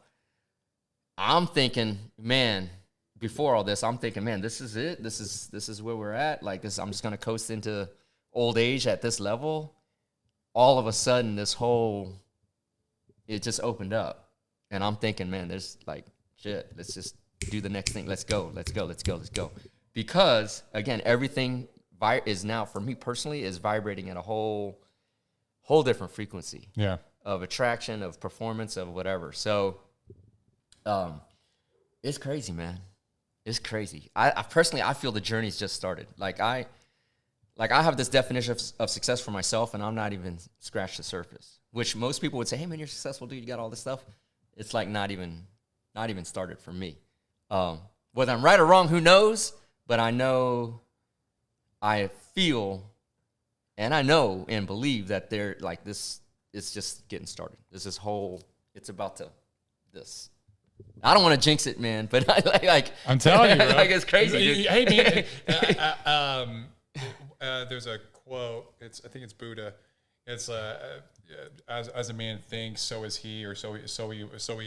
B: I'm thinking, man, before all this, I'm thinking, man, this is it. This is where we're at. Like this, I'm just going to coast into old age at this level. All of a sudden, it just opened up. And I'm thinking, man, there's like, shit, let's just do the next thing. Let's go. Because, again, everything is now, for me personally, is vibrating at a whole different frequency.
A: Yeah.
B: Of attraction, of performance, of whatever. So, it's crazy, man. It's crazy. I personally, I feel the journey's just started. I have this definition of success for myself, and I'm not even scratched the surface. Which most people would say, "Hey, man, you're successful, dude. You got all this stuff." It's like not even started for me. Whether I'm right or wrong, who knows? But I know, I feel, and I know and believe that they're like this. It's just getting started. It's about to this. I don't want to jinx it, man, but
A: I'm telling you, bro.
B: like it's crazy. Dude.
A: Hey, man. There's a quote. I think it's Buddha. It's as a man thinks, so is he, or so he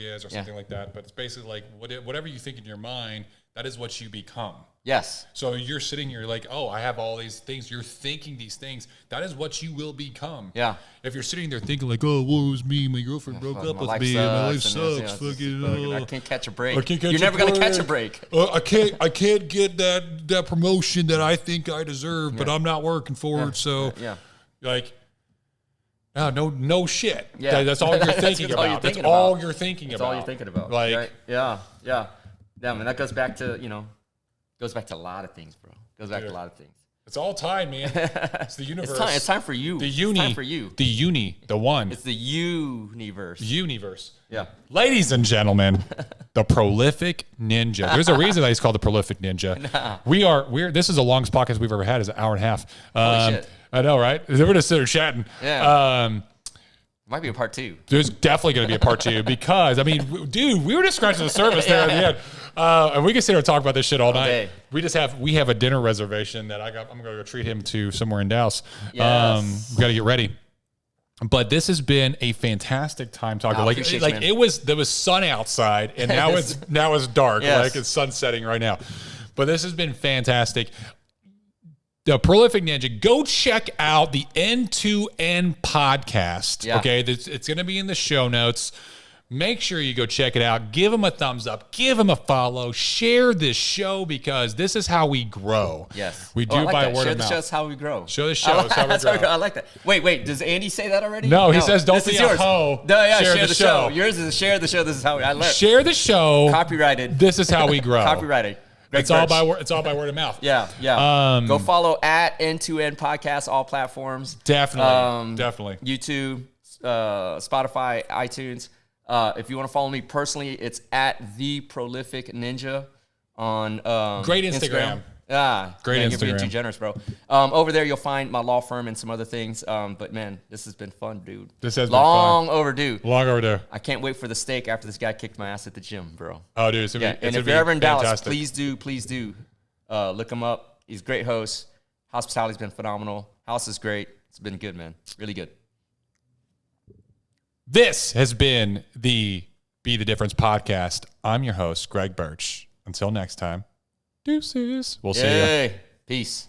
A: is, or something like that. But it's basically like whatever you think in your mind, that is what you become.
B: Yes.
A: So you're sitting here like, oh, I have all these things. You're thinking these things. That is what you will become.
B: Yeah.
A: If you're sitting there thinking like, oh, woe is me, my girlfriend broke up with me, and my life sucks.
B: I can't catch a break. You're never gonna catch a break.
A: I can't get that promotion that I think I deserve, but I'm not working for it. So, like. No shit.
B: Yeah.
A: That's all you're thinking about. That's all you're thinking about.
B: That's all you're thinking about.
A: Like,
B: right? Yeah. I mean, that goes back to, a lot of things, bro. Goes back to a lot of things.
A: It's all time, man. It's the universe.
B: It's time for you.
A: The uni.
B: It's time for you.
A: The one.
B: It's the universe. Yeah.
A: Ladies and gentlemen, the prolific ninja. There's a reason that he's called the prolific ninja. Nah. This is the longest podcast we've ever had. Is an hour and a half.
B: Holy shit.
A: I know, right? We're just sitting chatting.
B: Yeah. Might be a part 2.
A: There's definitely going to be a part 2 because, I mean, dude, we were just scratching the surface there at the end. And we can sit here and talk about this shit all night.
B: Day.
A: We have a dinner reservation that I'm going to go treat him to somewhere in Dallas.
B: Yes.
A: We got to get ready. But this has been a fantastic time talking. There was sun outside, and now it's dark.
B: Yes.
A: Like it's sun setting right now. But this has been fantastic. The Prolific Ninja, go check out the End-to-End podcast.
B: Yeah.
A: Okay, it's going to be in the show notes. Make sure you go check it out. Give them a thumbs up. Give them a follow. Share this show because this is how we grow.
B: Yes.
A: We do by word of mouth.
B: Share the show is how we grow.
A: Show the show is how we grow.
B: I like that. Wait. Does Andy say that already?
A: No, he says don't be a hoe.
B: No, yeah,
A: share the show.
B: Yours is share the show. This is how I learn.
A: Share the show.
B: Copyrighted.
A: This is how we grow.
B: Copyrighted.
A: It's all by word of mouth.
B: Yeah. Go follow at End-to-End Podcast, all platforms.
A: Definitely.
B: YouTube, Spotify, iTunes. If you want to follow me personally, it's at The Prolific Ninja on
A: great Instagram.
B: Great
A: Instagram.
B: You're being too generous, bro. Over there, you'll find my law firm and some other things. But man, this has been fun, dude.
A: This has
B: long
A: been fun.
B: overdue.
A: Long overdue.
B: I can't wait for the steak after this guy kicked my ass at the gym, bro.
A: Oh, dude.
B: And if you're ever in Dallas, please do look him up. He's a great host. Hospitality's been phenomenal. House is great. It's been good, man. Really good.
A: This has been the Be the Difference podcast. I'm your host, Greg Birch. Until next time, deuces. We'll see you.
B: Peace.